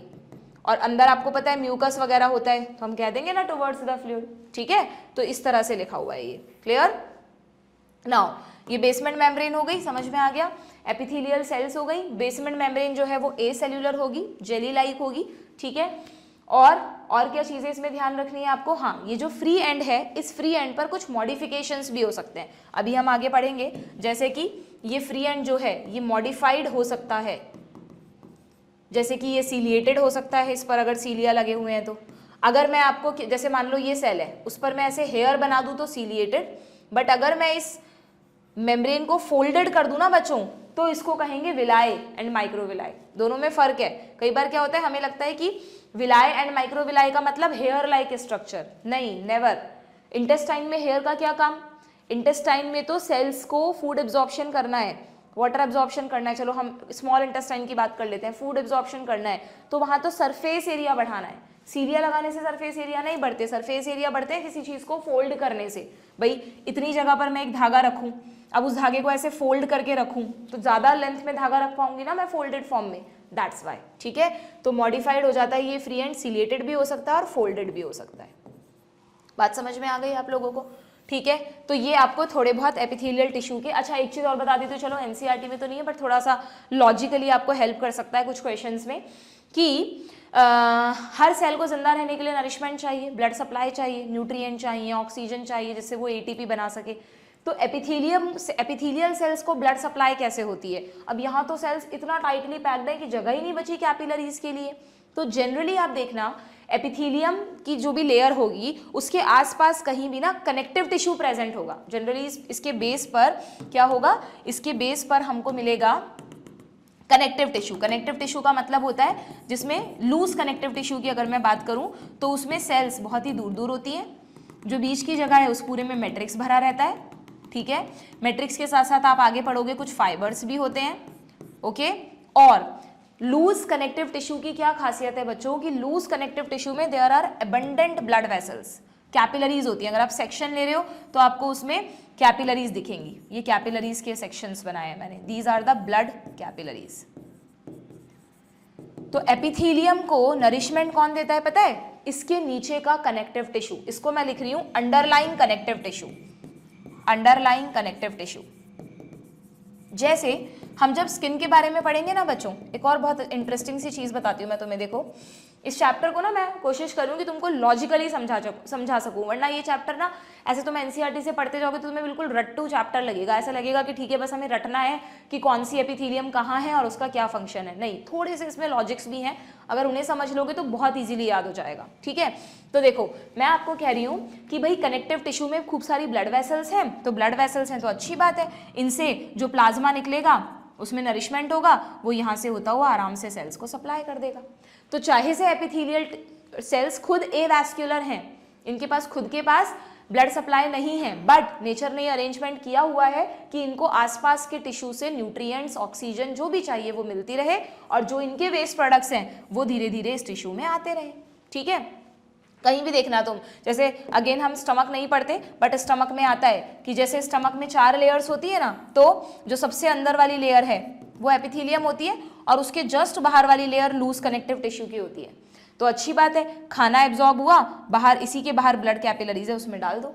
और अंदर आपको पता है म्यूकस वगैरह होता है, तो हम कह देंगे ना टुवर्ड्स द फ्लूइड, ठीक है। तो इस तरह से लिखा हुआ है ये, क्लियर। नाउ ये बेसमेंट मेम्ब्रेन हो गई, समझ में आ गया। एपिथेलियल सेल्स हो गई, बेसमेंट मेम्ब्रेन जो है वो ए सेल्यूलर होगी, जेली लाइक होगी, ठीक है। और क्या चीजें इसमें ध्यान रखनी है आपको? हाँ, ये जो फ्री एंड है, इस फ्री एंड पर कुछ मॉडिफिकेशंस भी हो सकते हैं, अभी हम आगे पढ़ेंगे। जैसे कि ये फ्री एंड जो है ये मॉडिफाइड हो सकता है, जैसे कि ये सीलिएटेड हो सकता है, इस पर अगर सीलिया लगे हुए हैं तो। अगर मैं आपको जैसे मान लो ये सेल है, उस पर मैं ऐसे हेयर बना दूं तो सीलिएटेड, बट अगर मैं इस मेम्ब्रेन को फोल्डेड कर दूं ना बच्चों, तो इसको कहेंगे विलाय एंड माइक्रोविलाय। दोनों में फर्क है। कई बार क्या होता है, हमें लगता है कि विलाय एंड माइक्रोविलाय का मतलब हेयर लाइक स्ट्रक्चर, नहीं, नेवर। इंटेस्टाइन में हेयर का क्या काम? इंटेस्टाइन में तो सेल्स को फूड एब्जॉर्प्शन करना है, वाटर एब्जॉर्प्शन करना है। चलो हम स्मॉल इंटेस्टाइन की बात कर लेते हैं, फूड एब्जॉर्प्शन करना है, तो वहां तो सरफेस एरिया बढ़ाना है। सीलिया लगाने से सरफेस एरिया नहीं बढ़ते, सरफेस एरिया बढ़ते हैं किसी चीज को फोल्ड करने से। भाई इतनी जगह पर मैं एक धागा रखूं, अब उस धागे को ऐसे फोल्ड करके रखूं तो ज्यादा लेंथ में धागा रख पाऊंगी ना मैं फोल्डेड फॉर्म में, दैट्स वाई, ठीक है। तो मॉडिफाइड हो जाता है ये फ्री एंड, सीलिएटेड भी हो सकता है और फोल्डेड भी हो सकता है। बात समझ में आ गई आप लोगों को? ठीक है, तो ये आपको थोड़े बहुत एपिथेलियल टिश्यू के। अच्छा एक चीज और बता देती हूँ, चलो एनसीईआरटी में तो नहीं है बट थोड़ा सा लॉजिकली आपको हेल्प कर सकता है कुछ क्वेश्चंस में, कि हर सेल को जिंदा रहने के लिए नरिशमेंट चाहिए, ब्लड सप्लाई चाहिए, न्यूट्रिएंट चाहिए, ऑक्सीजन चाहिए जिससे वो एटीपी बना सके। तो एपिथेलियल सेल्स को ब्लड सप्लाई कैसे होती है? अब यहाँ तो सेल्स इतना टाइटली पैक्ड है कि जगह ही नहीं बची कैपिलरीज के लिए। तो जनरली आप देखना एपिथेलियम की जो भी लेयर होगी उसके आसपास कहीं भी ना कनेक्टिव टिश्यू प्रेजेंट होगा। जनरली इसके बेस पर क्या होगा? इसके बेस पर हमको मिलेगा कनेक्टिव टिश्यू। कनेक्टिव टिश्यू का मतलब होता है जिसमें लूज कनेक्टिव टिश्यू की अगर मैं बात करूं तो उसमें सेल्स बहुत ही दूर दूर होती हैं, जो बीच की जगह है उस पूरे में मैट्रिक्स भरा रहता है, ठीक है। मैट्रिक्स के साथ साथ आप आगे पढ़ोगे कुछ फाइबर्स भी होते हैं, ओके। और लूज कनेक्टिव टिश्यू की क्या खासियत है बच्चों? कि लूज कनेक्टिव टिश्यू में there are abundant blood vessels, capillaries होती हैं। अगर आप सेक्शन ले रहे हो तो आपको उसमें कैपिलरीज दिखेंगी। ये कैपिलरीज के सेक्शंस बनाए हैं मैंने, these are the blood capillaries. तो एपिथेलियम को नरिशमेंट कौन देता है पता है? इसके नीचे का कनेक्टिव टिश्यू, इसको मैं लिख रही हूं underline connective tissue, underline connective tissue. जैसे हम जब स्किन के बारे में पढ़ेंगे ना बच्चों, एक और बहुत इंटरेस्टिंग सी चीज बताती हूँ मैं तुम्हें। देखो इस चैप्टर को ना मैं कोशिश करूंगी तुमको लॉजिकली समझा सकूं, वरना ये चैप्टर ना ऐसे तो मैं एनसीईआरटी से पढ़ते जाओगे तो तुम्हें बिल्कुल रट्टू चैप्टर लगेगा। ऐसा लगेगा कि ठीक है बस हमें रटना है कि कौन सी एपिथेलियम कहाँ है और उसका क्या फंक्शन है। नहीं, थोड़े से इसमें लॉजिक्स भी हैं, अगर उन्हें समझ लोगे तो बहुत ईजिली याद हो जाएगा, ठीक है। तो देखो मैं आपको कह रही हूँ कि भाई कनेक्टिव टिश्यू में खूब सारी ब्लड वेसल्स हैं, तो ब्लड वेसल्स हैं तो अच्छी बात है, इनसे जो प्लाज्मा निकलेगा उसमें नरिशमेंट होगा, वो यहाँ से होता हुआ आराम से सेल्स को सप्लाई कर देगा। तो चाहे से एपिथेलियल सेल्स खुद एवैस्कुलर हैं, इनके पास खुद के पास ब्लड सप्लाई नहीं है, बट नेचर ने अरेंजमेंट किया हुआ है कि इनको आसपास के टिश्यू से न्यूट्रिएंट्स, ऑक्सीजन जो भी चाहिए वो मिलती रहे, और जो इनके वेस्ट प्रोडक्ट्स हैं वो धीरे धीरे इस टिश्यू में आते रहे, ठीक है। कहीं भी देखना तुम, जैसे अगेन हम स्टमक नहीं पढ़ते बट स्टमक में आता है कि जैसे स्टमक में 4 लेयर्स होती है ना, तो जो सबसे अंदर वाली लेयर है वो एपिथेलियम होती है और उसके जस्ट बाहर वाली लेयर लूज कनेक्टिव टिश्यू की होती है। तो अच्छी बात है, खाना एब्जॉर्ब हुआ, बाहर इसी के बाहर ब्लड कैपिलरीज है उसमें डाल दो,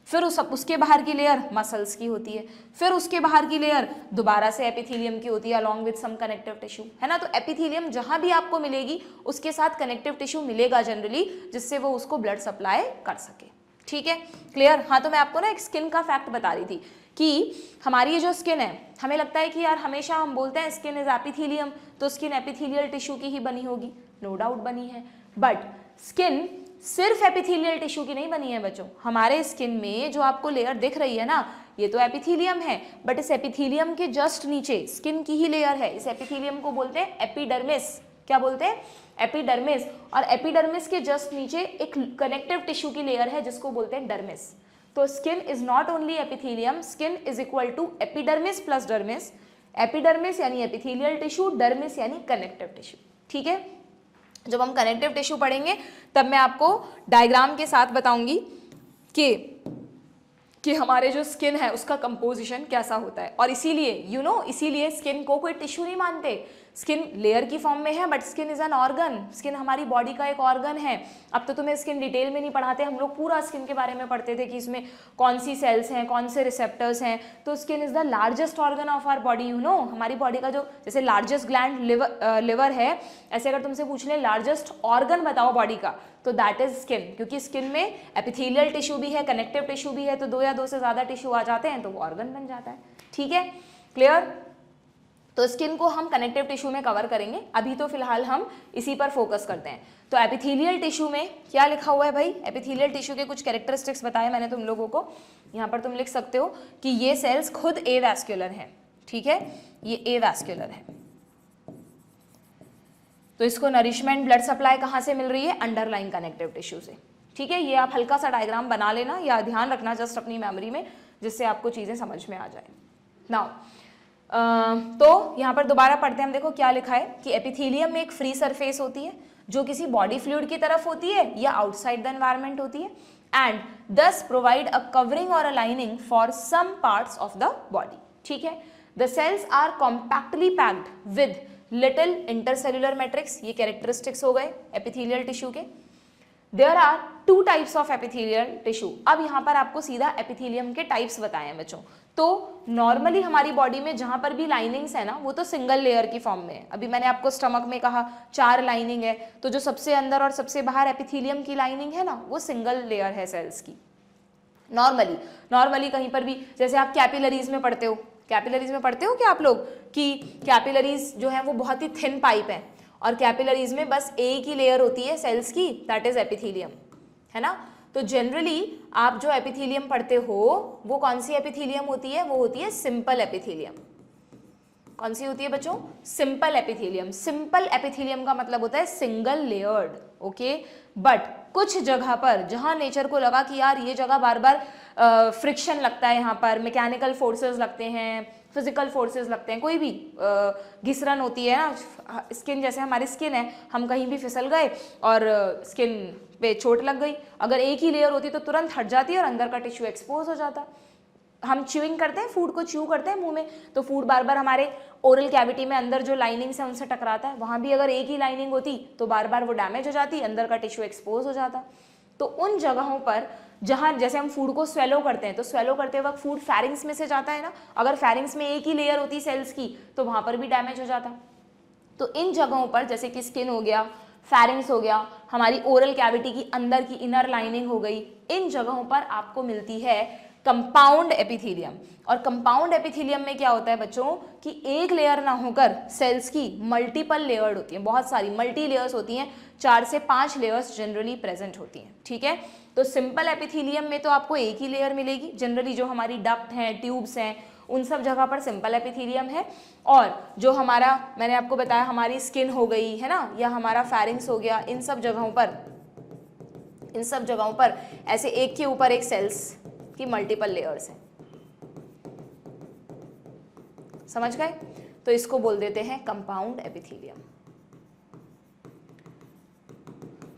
फिर उसके बाहर की लेयर मसल्स की होती है, फिर उसके बाहर की लेयर दोबारा से एपिथेलियम की होती है along with some connective tissue, है ना। तो एपिथेलियम जहां भी आपको मिलेगी उसके साथ कनेक्टिव टिश्यू मिलेगा जनरली, जिससे वो उसको ब्लड सप्लाई कर सके, ठीक है, क्लियर। हाँ, तो मैं आपको ना एक स्किन का फैक्ट बता रही थी कि हमारी ये जो स्किन है, हमें लगता है कि यार हमेशा हम बोलते हैं स्किन इज एपिथेलियम, तो स्किन एपिथेलियल टिश्यू की ही बनी होगी, नो डाउट बनी है, बट स्किन सिर्फ एपिथेलियल टिश्यू की नहीं बनी है बच्चों। हमारे स्किन में जो आपको लेयर दिख रही है ना, ये तो एपिथेलियम है, बट इस एपिथेलियम के जस्ट नीचे स्किन की ही लेयर है। इस एपिथेलियम को बोलते हैं एपिडर्मिस। क्या बोलते हैं? एपिडर्मिस। और एपिडर्मिस के जस्ट नीचे एक कनेक्टिव टिश्यू की लेयर है जिसको बोलते हैं डर्मिस। तो skin is not only epithelium, skin is equal to epidermis plus dermis. Epidermis यानी एपिथेलियल टिश्यू, डर्मिस यानी कनेक्टिव टिश्यू। ठीक है, जब हम कनेक्टिव टिश्यू पढ़ेंगे तब मैं आपको डायग्राम के साथ बताऊंगी कि हमारे जो स्किन है उसका कंपोजिशन कैसा होता है। और इसीलिए इसीलिए स्किन को कोई टिश्यू नहीं मानते। स्किन लेयर की फॉर्म में है, but skin is an organ. Skin हमारी बॉडी का एक ऑर्गन है। अब तो तुम्हें स्किन डिटेल में नहीं पढ़ाते, हम लोग पूरा स्किन के बारे में पढ़ते थे कि इसमें कौन सी सेल्स हैं, कौन से रिसेप्टर्स हैं। तो skin is the largest organ of our body. हमारी बॉडी का जो जैसे लार्जेस्ट ग्लैंड लिवर है, ऐसे अगर तुमसे पूछ ले लार्जेस्ट ऑर्गन बताओ बॉडी का, तो दैट इज स्किन। क्योंकि स्किन में एपिथेलियल टिश्यू भी है, कनेक्टिव टिश्यू भी है, तो 2 या 2 से ज़्यादा टिश्यू आ जाते हैं तो वो ऑर्गन बन जाता है। ठीक है, क्लियर? तो स्किन को हम कनेक्टिव टिश्यू में कवर करेंगे, अभी तो फिलहाल हम इसी पर फोकस करते हैं। तो एपिथेलियल टिश्यू में क्या लिखा हुआ है भाई? एपिथेलियल टिश्यू के कुछ कैरेक्टरिस्टिक्स बताए मैंने तुम लोगों को। यहाँ पर तुम लिख सकते हो कि ये सेल्स खुद एवैस्कुलर हैं। ठीक है, ये एवैस्कुलर है। तो इसको नरिशमेंट, ब्लड सप्लाई कहाँ से मिल रही है? अंडरलाइन कनेक्टिव टिश्यू से। ठीक है, ये आप हल्का सा डायग्राम बना लेना या ध्यान रखना जस्ट अपनी मेमोरी में, जिससे आपको चीज़ें समझ में आ जाए। नाउ तो यहाँ पर दोबारा पढ़ते हैं हम। देखो क्या लिखा है कि एपिथेलियम में एक फ्री सरफेस होती है जो किसी बॉडी फ्लूइड की तरफ होती है या आउटसाइड द एनवायरनमेंट होती है, एंड दस प्रोवाइड अ कवरिंग और a lining for some parts of the body. ठीक है, the cells are compactly packed with little intercellular matrix. ये कैरेक्टरिस्टिक्स हो गए एपिथेलियल टिश्यू के। There are 2 types of epithelial tissue. अब यहाँ पर आपको सीधा एपिथेलियम के टाइप्स बताए हैं बच्चों। तो नॉर्मली हमारी बॉडी में जहाँ पर भी लाइनिंग्स है ना, वो तो सिंगल लेयर की फॉर्म में है। अभी मैंने आपको स्टमक में कहा 4 लाइनिंग है, तो जो सबसे अंदर और सबसे बाहर एपिथेलियम की लाइनिंग है ना, वो सिंगल लेयर है सेल्स की। नॉर्मली कहीं पर भी, जैसे आप कैपिलरीज में पढ़ते हो, कैपिलरीज में पढ़ते हो क्या आप लोग कि कैपिलरीज जो है वो बहुत ही थिन पाइप है, और कैपिलरीज में बस एक ही लेयर होती है सेल्स की, दैट इज एपिथेलियम, है ना। तो जनरली आप जो एपिथेलियम पढ़ते हो वो कौन सी एपिथेलियम होती है? वो होती है सिंपल एपिथेलियम। कौन सी होती है बच्चों? Simple epithelium. सिंपल एपिथेलियम का मतलब होता है सिंगल लेयर्ड। ओके, बट कुछ जगह पर जहां नेचर को लगा कि यार ये जगह बार बार फ्रिक्शन लगता है, यहाँ पर मैकेनिकल फोर्सेस लगते हैं, फिजिकल फोर्सेस लगते हैं, कोई भी घिसरन होती है ना, स्किन जैसे हमारी स्किन है, हम कहीं भी फिसल गए और स्किन पे चोट लग गई, अगर एक ही लेयर होती तो तुरंत हट जाती है और अंदर का टिश्यू एक्सपोज हो जाता। हम च्यूइंग करते हैं, फूड को च्यू करते हैं मुंह में, तो फूड बार बार हमारे ओरल कैविटी में अंदर जो लाइनिंग्स है उनसे टकराता है, वहाँ भी अगर एक ही लाइनिंग होती तो बार बार वो डैमेज हो जाती, अंदर का टिश्यू एक्सपोज हो जाता। तो उन जगहों पर जहाँ जैसे हम फूड को स्वेलो करते हैं, तो स्वेलो करते वक्त फूड फैरिंग्स में से जाता है ना, अगर फैरिंग्स में एक ही लेयर होती सेल्स की तो वहाँ पर भी डैमेज हो जाता। तो इन जगहों पर जैसे कि स्किन हो गया, फैरिंग्स हो गया, हमारी ओरल कैविटी की अंदर की इनर लाइनिंग हो गई, इन जगहों पर आपको मिलती है कंपाउंड एपिथेलियम। और कंपाउंड एपिथेलियम में क्या होता है बच्चों कि एक लेयर ना होकर सेल्स की मल्टीपल लेयर्ड होती हैं, बहुत सारी मल्टी लेयर्स होती हैं, 4 से 5 लेयर्स जनरली प्रेजेंट होती हैं। ठीक है, तो सिंपल एपिथेलियम में तो आपको एक ही लेयर मिलेगी, जनरली जो हमारी डक्ट हैं, ट्यूब्स हैं, उन सब जगह पर सिंपल एपिथेलियम है। और जो हमारा मैंने आपको बताया हमारी स्किन हो गई है ना, या हमारा फैरिंग्स हो गया, इन सब जगहों पर ऐसे एक के ऊपर एक सेल्स की मल्टीपल लेयर्स हैं। समझ गए? तो इसको बोल देते हैं कंपाउंड एपिथेलियम।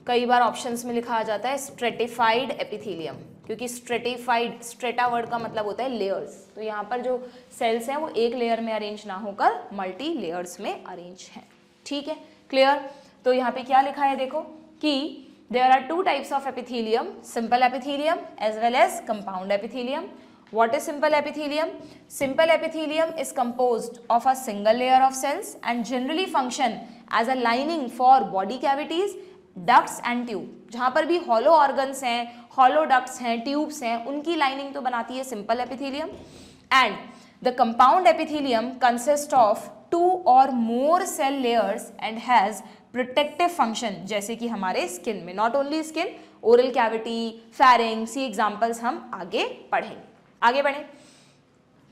कई बार ऑप्शंस में लिखा आ जाता है स्ट्रेटिफाइड एपिथेलियम, क्योंकि स्ट्रेटिफाइड, स्ट्रेटा वर्ड का मतलब होता है लेयर्स। तो यहाँ पर जो सेल्स हैं वो एक लेयर में अरेंज ना होकर मल्टी लेयर्स में अरेंज हैं। ठीक है, क्लियर? तो यहाँ पे क्या लिखा है देखो कि there are 2 types of epithelium, simple epithelium as well as compound epithelium. What is simple epithelium? Simple epithelium is composed of a single layer of cells and generally function as a lining for body cavities, ducts and tube. जहाँ पर भी hollow organs हैं, hollow ducts हैं, tubes हैं, उनकी lining तो बनाती है simple epithelium. And the compound epithelium consists of two और more cell layers and has protective function, जैसे कि हमारे स्किन में, not only skin, oral cavity, pharynx, ये एग्जाम्पल्स हम आगे पढ़ेंगे। आगे बढ़ें।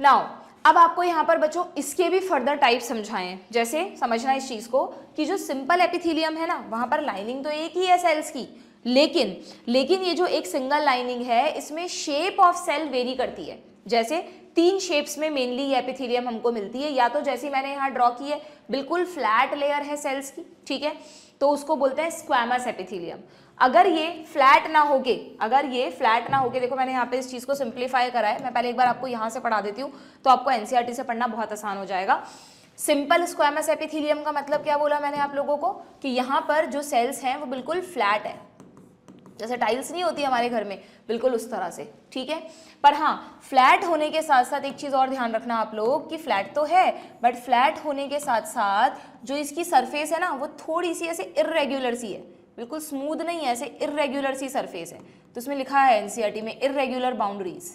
नाउ अब आपको यहाँ पर बच्चों इसके भी फर्दर टाइप समझाएं, जैसे समझना इस चीज को कि जो सिंपल एपिथेलियम है ना, वहां पर लाइनिंग तो एक ही है सेल्स की, लेकिन ये जो एक सिंगल लाइनिंग है इसमें शेप ऑफ सेल वेरी करती है। जैसे 3 शेप्स में मेनली ये एपिथेलियम हमको मिलती है, या तो जैसे मैंने यहाँ ड्रॉ की है बिल्कुल फ्लैट लेयर है सेल्स की, ठीक है, तो उसको बोलते हैं स्क्वैमस एपिथेलियम। अगर ये फ्लैट ना होके देखो मैंने यहाँ पे इस चीज को सिंप्लीफाई करा है, मैं पहले एक बार आपको यहाँ से पढ़ा देती हूँ तो आपको एनसीईआरटी से पढ़ना बहुत आसान हो जाएगा। सिंपल स्क्वैमस एपिथेलियम का मतलब क्या बोला मैंने आप लोगों को कि यहाँ पर जो सेल्स हैं वो बिल्कुल फ्लैट है, जैसे टाइल्स नहीं होती हमारे घर में, बिल्कुल उस तरह से, ठीक है। पर हाँ, फ्लैट होने के साथ साथ एक चीज और ध्यान रखना आप लोग कि फ्लैट तो है, बट फ्लैट होने के साथ साथ जो इसकी सरफेस है ना वो थोड़ी सी ऐसे इर्रेगुलर सी है, बिल्कुल स्मूथ नहीं है, ऐसे इर्रेगुलर सी सरफेस है, तो इसमें लिखा है एनसीईआरटी में इर्रेगुलर बाउंड्रीज,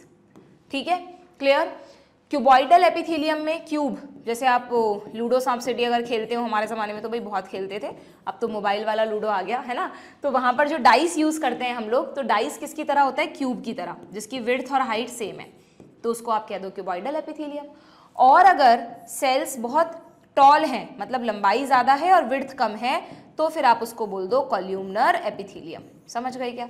ठीक है, क्लियर। क्यूबॉइडल एपिथेलियम में क्यूब, जैसे आप लूडो सांप सीढ़ी अगर खेलते हो, हमारे ज़माने में तो भाई बहुत खेलते थे, अब तो मोबाइल वाला लूडो आ गया है ना, तो वहाँ पर जो डाइस यूज़ करते हैं हम लोग, तो डाइस किसकी तरह होता है, क्यूब की तरह, जिसकी विड्थ और हाइट सेम है, तो उसको आप कह दो क्यूबॉइडल एपिथेलियम। और अगर सेल्स बहुत टॉल हैं, मतलब लंबाई ज़्यादा है और विड्थ कम है, तो फिर आप उसको बोल दो कॉल्यूमनर एपिथेलियम। समझ गए क्या।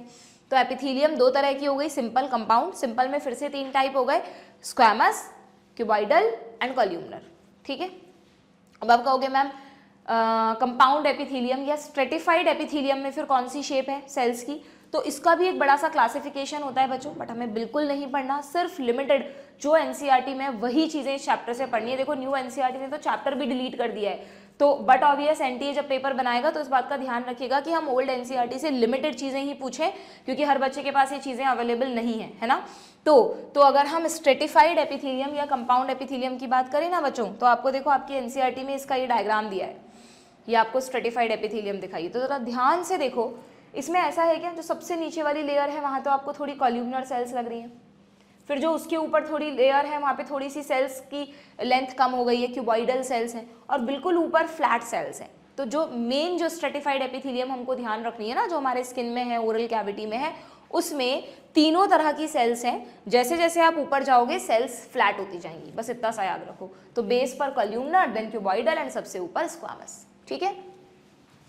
तो एपिथेलियम 2 तरह की हो गई, सिंपल, कंपाउंड। सिंपल में फिर से 3 टाइप हो गए, स्क्वैमस, क्यूबॉइडल एंड कॉल्यूमनर, ठीक है। अब आप कहोगे मैम कंपाउंड एपिथेलियम या स्ट्रेटिफाइड एपिथेलियम में फिर कौन सी शेप है सेल्स की, तो इसका भी एक बड़ा सा क्लासिफिकेशन होता है बच्चों, बट हमें बिल्कुल नहीं पढ़ना, सिर्फ लिमिटेड जो एनसीईआरटी में वही चीजें इस चैप्टर से पढ़नी है। देखो न्यू एनसीईआरटी ने तो चैप्टर भी डिलीट कर दिया है, तो बट ऑब्वियस एनटीए जब पेपर बनाएगा तो इस बात का ध्यान रखिएगा कि हम ओल्ड एनसीईआरटी से लिमिटेड चीजें ही पूछें, क्योंकि हर बच्चे के पास ये चीजें अवेलेबल नहीं है ना। तो अगर हम स्ट्रेटिफाइड एपिथेलियम या कंपाउंड एपिथेलियम की बात करें ना बच्चों, तो आपको देखो आपकी एनसीईआरटी में इसका ये डायग्राम दिया है, ये आपको स्ट्रेटिफाइड एपिथेलियम दिखाइए, तो जरा ध्यान से देखो, इसमें ऐसा है क्या, जो सबसे नीचे वाली लेयर है वहां तो आपको थोड़ी कॉल्यूमनर सेल्स लग रही हैं, फिर जो उसके ऊपर थोड़ी लेयर है वहाँ पे थोड़ी सी सेल्स की लेंथ कम हो गई है, क्यूबॉइडल सेल्स हैं, और बिल्कुल ऊपर फ्लैट सेल्स हैं। तो जो मेन जो स्ट्रेटिफाइड एपिथेलियम हमको ध्यान रखनी है ना, जो हमारे स्किन में है, ओरल कैविटी में है, उसमें तीनों तरह की सेल्स हैं। जैसे जैसे आप ऊपर जाओगे सेल्स फ्लैट होती जाएंगी, बस इतना सा याद रखो। तो बेस पर कॉल्यूमनर, देन क्यूबॉइडल एंड सबसे ऊपर स्क्वामस, ठीक है।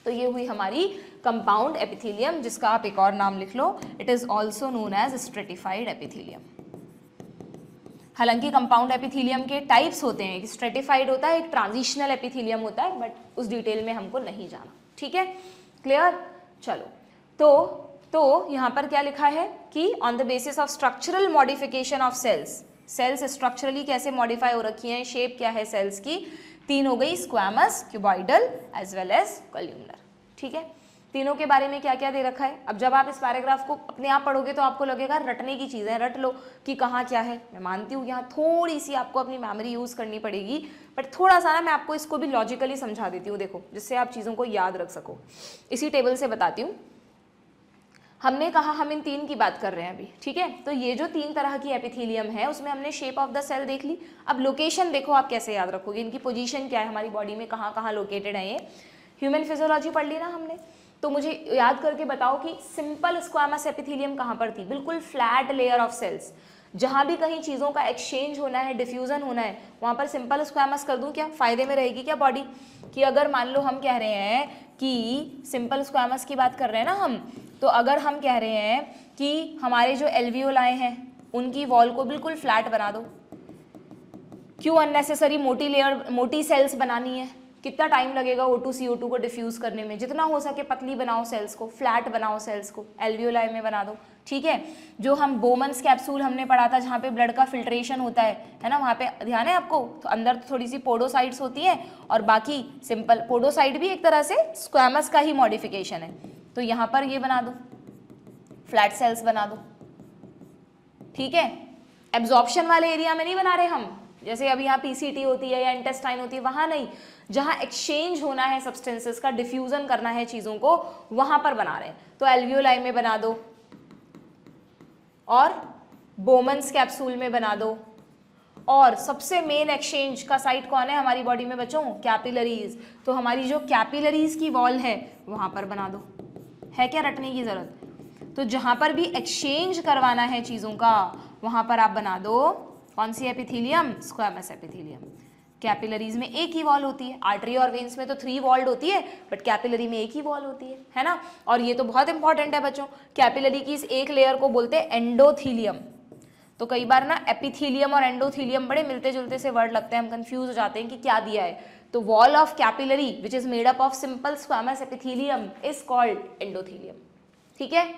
तो ये हुई हमारी कंपाउंड एपिथेलियम, जिसका आप एक और नाम लिख लो, it is also known as stratified epithelium. हालांकि कंपाउंड एपिथेलियम के टाइप्स होते हैं, एक स्ट्रेटिफाइड होता है, एक ट्रांजिशनल एपिथेलियम होता है, बट उस डिटेल में हमको नहीं जाना, ठीक है, क्लियर। चलो तो यहाँ पर क्या लिखा है कि on the basis of structural modification of cells structurally कैसे मॉडिफाई हो रखी हैं, शेप क्या है सेल्स की, 3 हो गई, squamous, cuboidal as well as columnar, ठीक है। तीनों के बारे में क्या क्या दे रखा है। अब जब आप इस पैराग्राफ को अपने आप पढ़ोगे तो आपको लगेगा रटने की चीज़ें, रट लो कि कहाँ क्या है। मैं मानती हूँ यहाँ थोड़ी सी आपको अपनी मेमोरी यूज़ करनी पड़ेगी, बट थोड़ा सा ना मैं आपको इसको भी लॉजिकली समझा देती हूँ, देखो, जिससे आप चीज़ों को याद रख सको। इसी टेबल से बताती हूँ, हमने कहा हम इन 3 की बात कर रहे हैं अभी, ठीक है। तो ये जो 3 तरह की एपिथेलियम है उसमें हमने शेप ऑफ द सेल देख ली। अब लोकेशन देखो आप कैसे याद रखोगे, इनकी पोजीशन क्या है हमारी बॉडी में, कहाँ कहाँ लोकेटेड है ये। ह्यूमन फिजियोलॉजी पढ़ ली ना हमने, तो मुझे याद करके बताओ कि सिंपल स्क्वामस एपिथेलियम कहाँ पर थी, बिल्कुल फ्लैट लेयर ऑफ सेल्स, जहाँ भी कहीं चीज़ों का एक्सचेंज होना है, डिफ्यूजन होना है, वहाँ पर सिंपल स्क्वामस कर दूँ, क्या फ़ायदे में रहेगी क्या बॉडी। कि अगर मान लो हम कह रहे हैं कि सिंपल स्क्वामस की बात कर रहे हैं ना हम, तो अगर हम कह रहे हैं कि हमारे जो एल्वियोलाई हैं उनकी वॉल को बिल्कुल फ्लैट बना दो, क्यों अननेसेसरी मोटी लेयर, मोटी सेल्स बनानी है, कितना टाइम लगेगा O2 CO2 को डिफ्यूज करने में, जितना हो सके पतली बनाओ सेल्स को, फ्लैट बनाओ सेल्स को, एल्वियोलाई में बना दो, ठीक है। जो हम बोमन्स कैप्सूल हमने पढ़ा था, जहाँ पे ब्लड का फिल्ट्रेशन होता है ना, वहाँ पे ध्यान है आपको, तो अंदर तो थोड़ी सी पोडोसाइट्स होती हैं और बाकी सिंपल, पोडोसाइट भी एक तरह से स्क्वैमस का ही मॉडिफिकेशन है। तो यहाँ पर ये बना दो, फ्लैट सेल्स बना दो, ठीक है। एब्जॉर्प्शन वाले एरिया में नहीं बना रहे हम, जैसे अभी यहाँ पीसीटी होती है या इंटेस्टाइन होती है, वहां नहीं, जहां एक्सचेंज होना है सब्सटेंसेस का, डिफ्यूजन करना है चीजों को, वहां पर बना रहे हैं। तो एल्वियोलाई में बना दो और बोमन्स कैप्सूल में बना दो और सबसे मेन एक्सचेंज का साइट कौन है हमारी बॉडी में बच्चों? कैपिलरीज। तो हमारी जो कैपिलरीज की वॉल है वहां पर बना दो, है क्या रटने की जरूरत? तो जहां पर भी एक्सचेंज करवाना है चीजों का वहां पर आप बना दो कौन सी एपिथेलियम? Squamous epithelium. कैपिलरीज में एक ही वॉल होती है, आर्टरी और वेन्स में तो 3 वॉल्ड होती है, बट कैपिलरी में एक ही वॉल होती है ना। और ये तो बहुत इंपॉर्टेंट है बच्चों, कैपिलरी की इस एक लेयर को बोलते हैं एंडोथीलियम। तो कई बार ना एपिथीलियम और एंडोथीलियम बड़े मिलते जुलते से वर्ड लगते हैं, हम कंफ्यूज हो जाते हैं कि क्या दिया है। तो wall of capillary which is made up of simple squamous epithelium is called endothelium. ठीक है,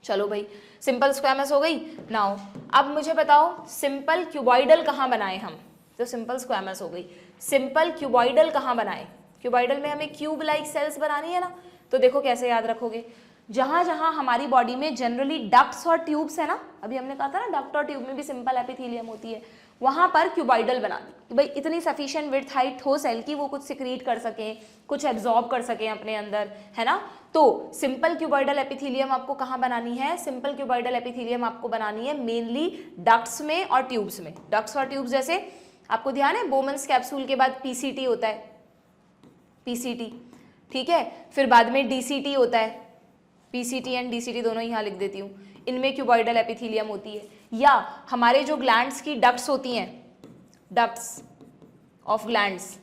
चलो भाई, सिंपल स्क्वैमस हो गई। नाउ अब मुझे बताओ सिंपल क्यूबॉइडल कहाँ बनाए हम? तो सिंपल स्क्वैमस हो गई, सिंपल क्यूबॉइडल कहाँ बनाए? क्यूबॉइडल में हमें क्यूब लाइक सेल्स बनानी है ना। तो देखो कैसे याद रखोगे, जहां जहां हमारी बॉडी में जनरली डक्ट्स और ट्यूब्स है ना, अभी हमने कहा था ना डक्ट और ट्यूब में भी सिंपल एपिथेलियम होती है, वहां पर क्यूबॉइडल बना दी कि भाई इतनी सफिशिएंट विड्थ हाइट हो सेल की वो कुछ सिक्रीट कर सकें, कुछ एब्जॉर्ब कर सकें अपने अंदर, है ना। तो सिंपल क्यूबॉइडल एपिथेलियम आपको कहाँ बनानी है? सिंपल क्यूबॉइडल एपिथेलियम आपको बनानी है मेनली डक्ट्स में और ट्यूब्स में। डक्ट्स और ट्यूब्स जैसे आपको ध्यान है बोमन्स कैप्सूल के बाद पीसीटी होता है, पीसीटी, ठीक है, फिर बाद में डीसीटी होता है, पीसीटी एंड डीसीटी दोनों यहाँ लिख देती हूँ, इनमें क्यूबॉइडल एपिथेलियम होती है। या हमारे जो ग्लैंड्स की डक्ट्स होती हैं, डक्ट्स ऑफ ग्लैंड्स,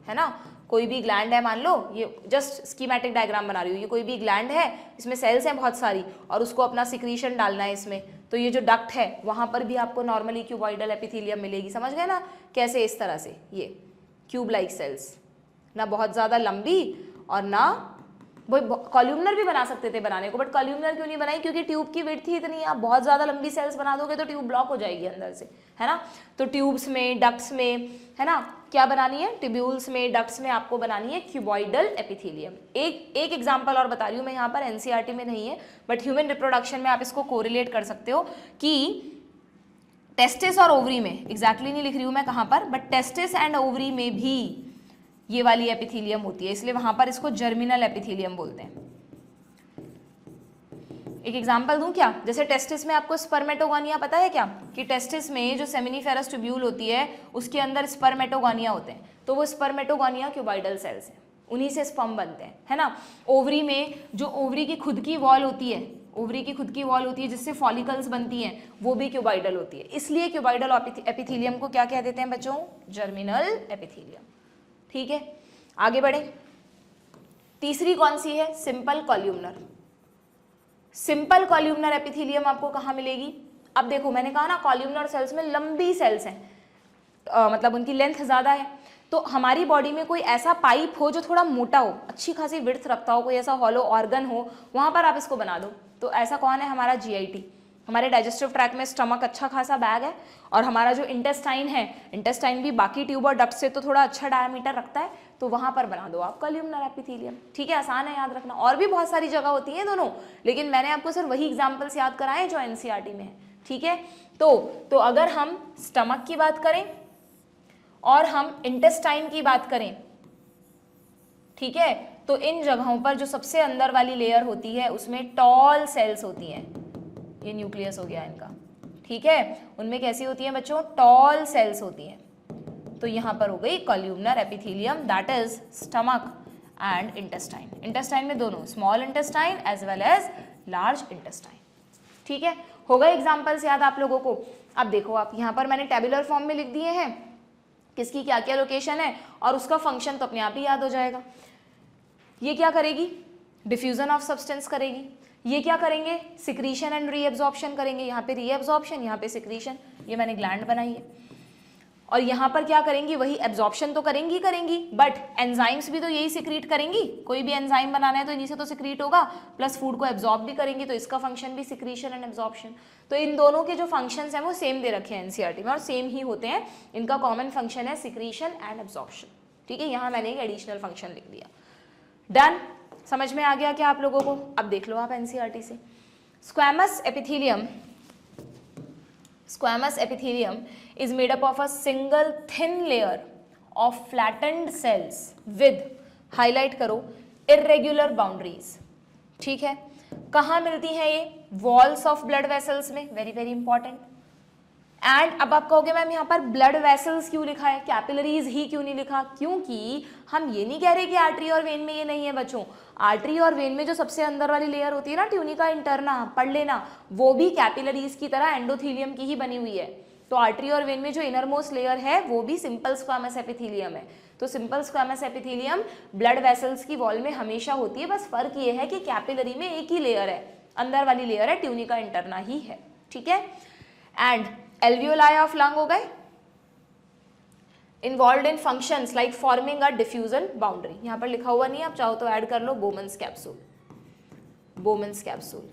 है ना, कोई भी ग्लैंड है, मान लो ये जस्ट स्कीमेटिक डायग्राम बना रही हूँ, ये कोई भी ग्लैंड है, इसमें सेल्स हैं बहुत सारी और उसको अपना सिक्रीशन डालना है इसमें, तो ये जो डक्ट है वहाँ पर भी आपको नॉर्मली क्यूबॉइडल एपिथेलियम मिलेगी। समझ गए ना कैसे? इस तरह से ये क्यूब लाइक सेल्स, ना बहुत ज़्यादा लंबी और ना वो कॉल्यूमनर भी बना सकते थे बनाने को, बट कॉल्यूमनर क्यों नहीं बनाई? क्योंकि ट्यूब की विड्थ ही इतनी है, आप बहुत ज़्यादा लंबी सेल्स बना दोगे तो ट्यूब ब्लॉक हो जाएगी अंदर से, है ना। तो ट्यूब्स में, डक्ट्स में, है ना, क्या बनानी है? ट्यूब्यूल्स में, डक्ट्स में आपको बनानी है क्यूबॉइडल एपिथेलियम। एक एग्जांपल और बता रही हूँ मैं यहाँ पर, एनसीईआरटी में नहीं है बट ह्यूमन रिप्रोडक्शन में आप इसको कोरिलेट कर सकते हो कि टेस्टिस और ओवरी में, एग्जैक्टली नहीं लिख रही हूँ मैं कहाँ पर, बट टेस्टिस एंड ओवरी में भी ये वाली एपिथेलियम होती है, इसलिए वहां पर इसको जर्मिनल एपिथेलियम बोलते हैं। एक एग्जांपल दूं क्या? जैसे टेस्टिस में आपको स्पर्मेटोगोनिया पता है क्या? कि टेस्टिस में जो सेमिनिफेरस ट्यूब्यूल होती है उसके अंदर स्पर्मेटोगोनिया होते हैं, तो वो स्पर्मेटोगोनिया क्यूबॉइडल सेल्स हैं, उन्हीं से स्पर्म बनते हैं, है ना। ओवरी में जो ओवरी की खुद की वॉल होती है, ओवरी की खुद की वॉल होती है जिससे फॉलिकल्स बनती हैं, वो भी क्यूबॉइडल होती है, इसलिए क्यूबॉइडल एपिथेलियम को क्या कह देते हैं बच्चों? Germinal epithelium. ठीक है, आगे बढ़े। तीसरी कौन सी है? Simple columnar. Simple columnar epithelium आपको कहाँ मिलेगी? अब देखो मैंने कहा ना कॉल्यूमनर सेल्स में लंबी सेल्स हैं, मतलब उनकी लेंथ ज़्यादा है, तो हमारी बॉडी में कोई ऐसा पाइप हो जो थोड़ा मोटा हो, अच्छी खासी विड्थ रखता हो, कोई ऐसा हॉलो ऑर्गन हो, वहाँ पर आप इसको बना दो। तो ऐसा कौन है? हमारा जीआईटी। हमारे डाइजेस्टिव ट्रैक में स्टमक अच्छा खासा बैग है और हमारा जो इंटेस्टाइन है, इंटेस्टाइन भी बाकी ट्यूब और डक्ट से तो थोड़ा अच्छा डायमीटर रखता है, तो वहाँ पर बना दो आप कॉल्यूमनर एपिथेलियम। ठीक है, आसान है याद रखना, और भी बहुत सारी जगह होती हैं दोनों, लेकिन मैंने आपको सिर्फ वही एग्जाम्पल्स याद कराए जो एनसीईआरटी में है। ठीक है, तो अगर हम स्टमक की बात करें और हम इंटेस्टाइन की बात करें, ठीक है, तो इन जगहों पर जो सबसे अंदर वाली लेयर होती है उसमें टॉल सेल्स होती हैं, ये न्यूक्लियस हो गया इनका, ठीक है, उनमें कैसी होती हैं बच्चों? टॉल सेल्स होती हैं। तो यहां पर हो गई columnar epithelium, that is stomach and intestine. Intestine में दोनों, small intestine as well as large intestine. ठीक है, हो गए एग्जांपल्स याद आप लोगों को? अब देखो आप यहाँ पर मैंने टेबुलर फॉर्म में लिख दिए हैं किसकी क्या क्या लोकेशन है और उसका फंक्शन तो अपने आप ही याद हो जाएगा। ये क्या करेगी? डिफ्यूजन ऑफ सब्सटेंस करेगी। ये क्या करेंगे? सिक्रीशन एंड रीएब्जॉर्प्शन करेंगे। यहाँ पे रीएब्जॉर्प्शन, यहाँ पे सिक्रीशन, ये मैंने ग्लैंड बनाई है। और यहाँ पर क्या करेंगी? वही एब्जॉर्प्शन तो करेंगी, बट एंजाइम्स भी तो यही सिक्रीट करेंगी, कोई भी एंजाइम बनाना है तो इन्हीं से तो सिक्रीट होगा, प्लस फूड को एब्जॉर्ब भी करेंगी, तो इसका फंक्शन भी सिक्रीशन एंड एब्जॉर्प्शन। तो इन दोनों के जो फंक्शंस हैं वो सेम दे रखे हैं एनसीईआरटी में और सेम ही होते हैं, इनका कॉमन फंक्शन है सिक्रीशन एंड एब्जॉर्प्शन। ठीक है, यहाँ मैंने एक एडिशनल फंक्शन लिख दिया। डन, समझ में आ गया क्या आप लोगों को? अब देख लो आप एनसीईआरटी से। Squamous epithelium is made up of a single thin layer of flattened cells with, highlight करो, irregular boundaries। ठीक है, कहाँ मिलती हैं ये? walls of blood vessels में, very very important, एंड अब आप कहोगे मैम यहाँ पर ब्लड वेसल्स क्यों लिखा है, कैपिलरीज ही क्यों नहीं लिखा? क्योंकि हम ये नहीं कह रहे कि आर्टरी और वेन में ये नहीं है बच्चों। आर्टरी और वेन में जो सबसे अंदर वाली लेयर होती है ना, ट्यूनिका इंटरना, पढ़ लेना, वो भी कैपिलरीज की तरह एंडोथीलियम की ही बनी हुई है। तो आर्टरी और वेन में जो इनर मोस्ट लेयर है वो भी सिंपल स्क्वामस एपिथेलियम है। तो simple squamous epithelium blood vessels की वॉल में हमेशा होती है, बस फर्क ये है कि कैपिलरी में एक ही लेयर है, अंदर वाली लेयर है ट्यूनिका इंटरना ही है, ठीक है। एंड एल्वियोलाई ऑफ लंग हो गए, involve in functions like forming a diffusion boundary. यहां पर लिखा हुआ नहीं है, आप चाहो तो ऐड कर लो, Bowman's capsule, Bowman's capsule.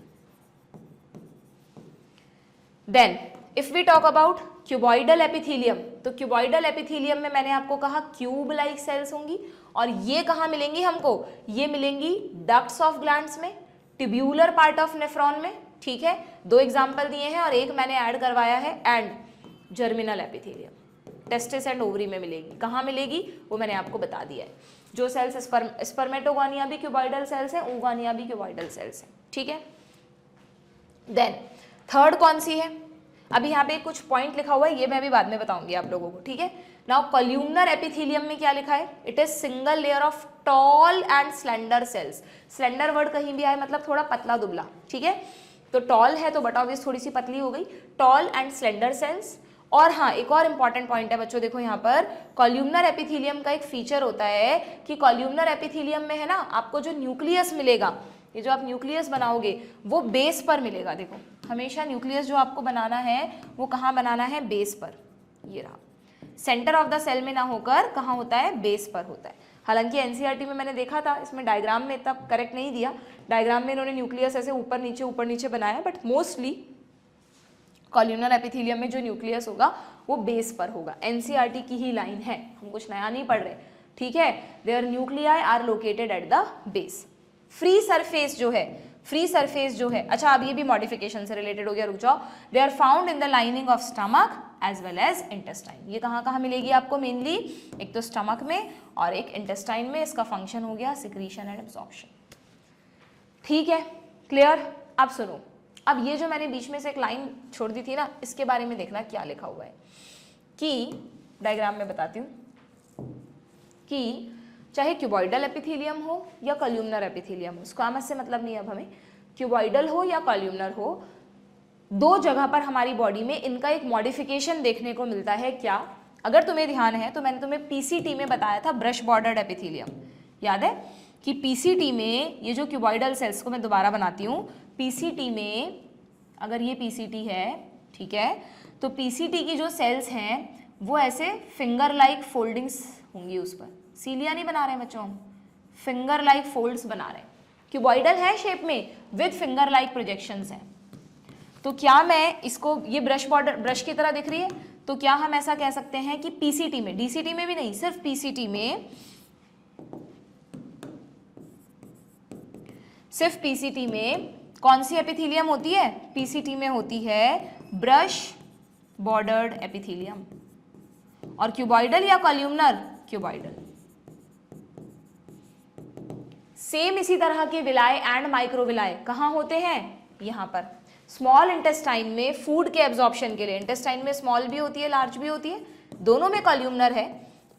Then if we talk about cuboidal epithelium, तो क्यूबॉइडल एपिथेलियम में मैंने आपको कहा क्यूब लाइक सेल्स होंगी, और ये कहाँ मिलेंगी हमको? ये मिलेंगी डक्ट्स ऑफ ग्लैंड्स में, ट्यूब्यूलर पार्ट ऑफ नेफ्रॉन में, ठीक है। 2 एग्जाम्पल दिए हैं और एक मैंने ऐड करवाया है, and germinal epithelium testis and ovary में मिलेगी। कहाँ मिलेगी वो मैंने आपको बता दिया है। जो सेल्स स्पर्मेटोगोनिया भी क्यूबॉइडल सेल्स हैं, ओगोनिया भी क्यूबॉइडल सेल्स हैं, ठीक है। देन थर्ड कौन सी है? अभी यहाँ पे कुछ पॉइंट लिखा हुआ है, ये मैं अभी बाद में बताऊंगी आप लोगों को, ठीक है। नाउ कॉल्यूमनर एपिथेलियम में क्या लिखा है? It is single layer of tall and slender cells. Slender word कहीं भी आए मतलब थोड़ा पतला दुबला, ठीक है। तो टॉल है तो बट ऑब्वियस थोड़ी सी पतली हो गई, टॉल एंड स्लेंडर सेल्स। और हाँ, एक और इंपॉर्टेंट पॉइंट है बच्चों, देखो यहाँ पर कॉल्यूमनर एपिथेलियम का एक फीचर होता है कि कॉल्यूमनर एपिथेलियम में है ना, आपको जो न्यूक्लियस मिलेगा, ये जो आप न्यूक्लियस बनाओगे वो बेस पर मिलेगा। देखो हमेशा न्यूक्लियस जो आपको बनाना है वो कहाँ बनाना है? बेस पर। ये रहा, सेंटर ऑफ द सेल में ना होकर कहाँ होता है? बेस पर होता है। हालांकि एनसीईआरटी में मैंने देखा था, इसमें डायग्राम में इतना करेक्ट नहीं दिया, डायग्राम में इन्होंने न्यूक्लियस ऐसे ऊपर नीचे बनाया, बट मोस्टली कॉल्यूमनर एपिथेलियम में जो न्यूक्लियस होगा वो बेस पर होगा। एनसीईआरटी की ही लाइन है, हम कुछ नया नहीं पढ़ रहे, ठीक है। Their nuclei are located at the base. Free surface जो है, फ्री सरफेस जो है, अच्छा अब ये भी मॉडिफिकेशन से रिलेटेड हो गया, रुक जाओ। They are found in the lining of stomach as well as intestine. ये कहाँ कहाँ मिलेगी आपको? मेनली एक तो स्टमक में और एक इंटेस्टाइन में। इसका फंक्शन हो गया सिक्रीशन एंड एब्जॉर्प्शन, ठीक है, क्लियर। अब सुनो, अब ये जो मैंने बीच में से एक लाइन छोड़ दी थी ना, इसके बारे में देखना क्या लिखा हुआ है, कि डायग्राम में बताती हूँ कि चाहे क्यूबॉइडल एपिथेलियम हो या कॉल्यूमनर एपिथेलियम हो, स्क्वामस से मतलब नहीं है अब हमें, क्यूबॉइडल हो या कॉल्यूमनर हो, 2 जगह पर हमारी बॉडी में इनका एक मॉडिफिकेशन देखने को मिलता है। क्या? अगर तुम्हें ध्यान है तो मैंने तुम्हें पीसीटी में बताया था ब्रश बॉर्डर्ड एपिथेलियम, याद है कि पीसीटी में ये जो क्यूबॉइडल सेल्स को मैं दोबारा बनाती हूँ, पीसीटी में अगर ये पीसीटी है, ठीक है, तो पीसीटी की जो सेल्स हैं वो ऐसे फिंगर लाइक फोल्डिंग्स होंगी उस पर। सीलिया नहीं बना रहे बच्चों, हम फिंगर लाइक फोल्ड्स बना रहे हैं। क्यूबॉइडल है शेप में विद फिंगर लाइक प्रोजेक्शंस हैं। तो क्या मैं इसको, ये ब्रश बॉर्डर ब्रश की तरह दिख रही है, तो क्या हम ऐसा कह सकते हैं कि पीसीटी में, डीसीटी में भी नहीं, सिर्फ पीसीटी में, सिर्फ पीसीटी में कौन सी एपिथेलियम होती है? पीसीटी में होती है ब्रश बॉर्डर्ड एपिथेलियम। और क्यूबॉइडल या कॉल्यूमनर? क्यूबॉइडल। सेम इसी तरह के विलाय एंड माइक्रोविलाय कहाँ होते हैं? यहाँ पर स्मॉल इंटेस्टाइन में फूड के एब्जॉर्प्शन के लिए। इंटेस्टाइन में स्मॉल भी होती है, लार्ज भी होती है, दोनों में कॉल्यूमनर है,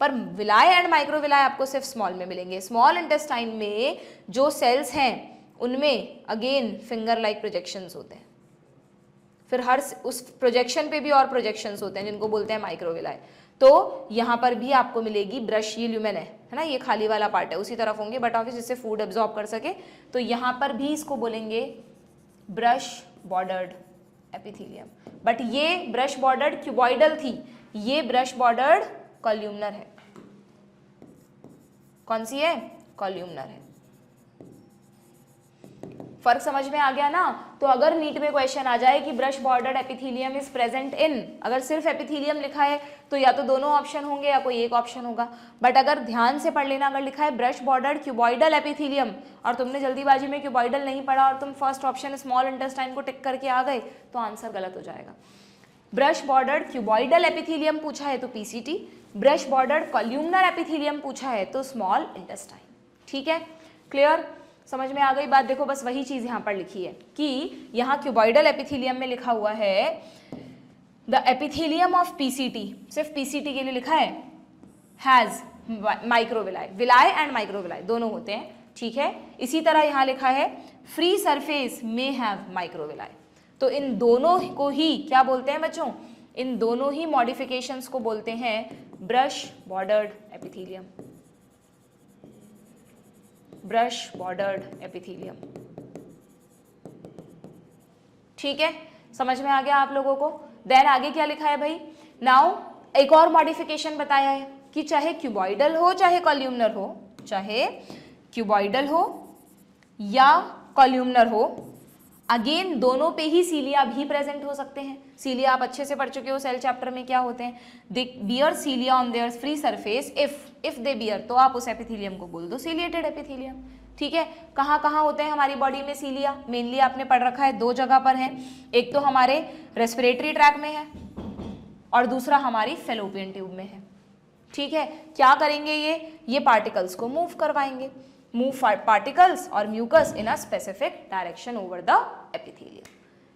पर विलाय एंड माइक्रोविलाय आपको सिर्फ स्मॉल में मिलेंगे। स्मॉल इंटेस्टाइन में जो सेल्स हैं उनमें अगेन फिंगर लाइक प्रोजेक्शंस होते हैं, फिर हर उस प्रोजेक्शन पे भी और प्रोजेक्शंस होते हैं जिनको बोलते हैं माइक्रोविलाय। तो यहाँ पर भी आपको मिलेगी ब्रश, ये ल्यूमेन है ना, ये खाली वाला पार्ट है, उसी तरफ होंगे बट ऑफिस जिससे फूड एब्जॉर्ब कर सके, तो यहाँ पर भी इसको बोलेंगे ब्रश बॉर्डर्ड एपिथेलियम। बट ये ब्रश बॉर्डर्ड क्यूबॉइडल थी, ये ब्रश बॉर्डर्ड कॉल्यूमनर है। कौन सी है? कॉल्यूमनर है। फर्क समझ में आ गया ना? तो अगर नीट में क्वेश्चन आ जाए कि brush bordered epithelium is present in, अगर सिर्फ एपिथेलियम लिखा है तो या तो दोनों ऑप्शन होंगे या कोई एक ऑप्शन होगा, बट अगर ध्यान से पढ़ लेना, अगर लिखा है ब्रश बॉर्डर्ड क्यूबॉइडल एपिथेलियम और तुमने जल्दीबाजी में क्यूबॉइडल नहीं पढ़ा और तुम फर्स्ट ऑप्शन स्मॉल इंटेस्टाइन को टिक करके आ गए, तो आंसर गलत हो जाएगा। ब्रश बॉर्डर्ड क्यूबॉइडल एपिथेलियम पूछा है तो PCT, brush bordered columnar epithelium पूछा है तो स्मॉल इंटेस्टाइन। ठीक है, क्लियर? समझ में आ गई बात? देखो बस वही चीज यहाँ पर लिखी है कि यहाँ क्यूबॉइडल एपिथेलियम में लिखा हुआ है द एपिथेलियम ऑफ पीसीटी, सिर्फ पीसीटी के लिए लिखा है, has microvilli, villi and microvilli दोनों होते हैं, ठीक है। इसी तरह यहाँ लिखा है फ्री सरफेस में हैव माइक्रोविलाई। तो इन दोनों को ही क्या बोलते हैं बच्चों, इन दोनों ही मॉडिफिकेशंस को बोलते हैं brush bordered epithelium, brush bordered epithelium, ठीक है, समझ में आ गया आप लोगों को। देन आगे क्या लिखा है भाई, नाउ एक और मॉडिफिकेशन बताया है कि चाहे क्यूबॉइडल हो चाहे कॉल्यूमनर हो, चाहे क्यूबॉइडल हो या कॉल्यूमनर हो, अगेन दोनों पे ही सीलिया भी प्रेजेंट हो सकते हैं। सीलिया आप अच्छे से पढ़ चुके हो सेल चैप्टर में क्या होते हैं, they bear cilia on their free surface if they bear, तो आप उस एपिथेलियम को बोल दो सीलिएटेड एपिथेलियम, ठीक है। कहाँ कहाँ होते हैं हमारी बॉडी में सीलिया, मेनली आपने पढ़ रखा है दो जगह पर है, एक तो हमारे रेस्पिरेटरी ट्रैक में है और दूसरा हमारी फेलोपियन ट्यूब में है, ठीक है। क्या करेंगे ये पार्टिकल्स को मूव करवाएंगे, मूव पार्टिकल्स और mucus in a specific direction over the epithelium,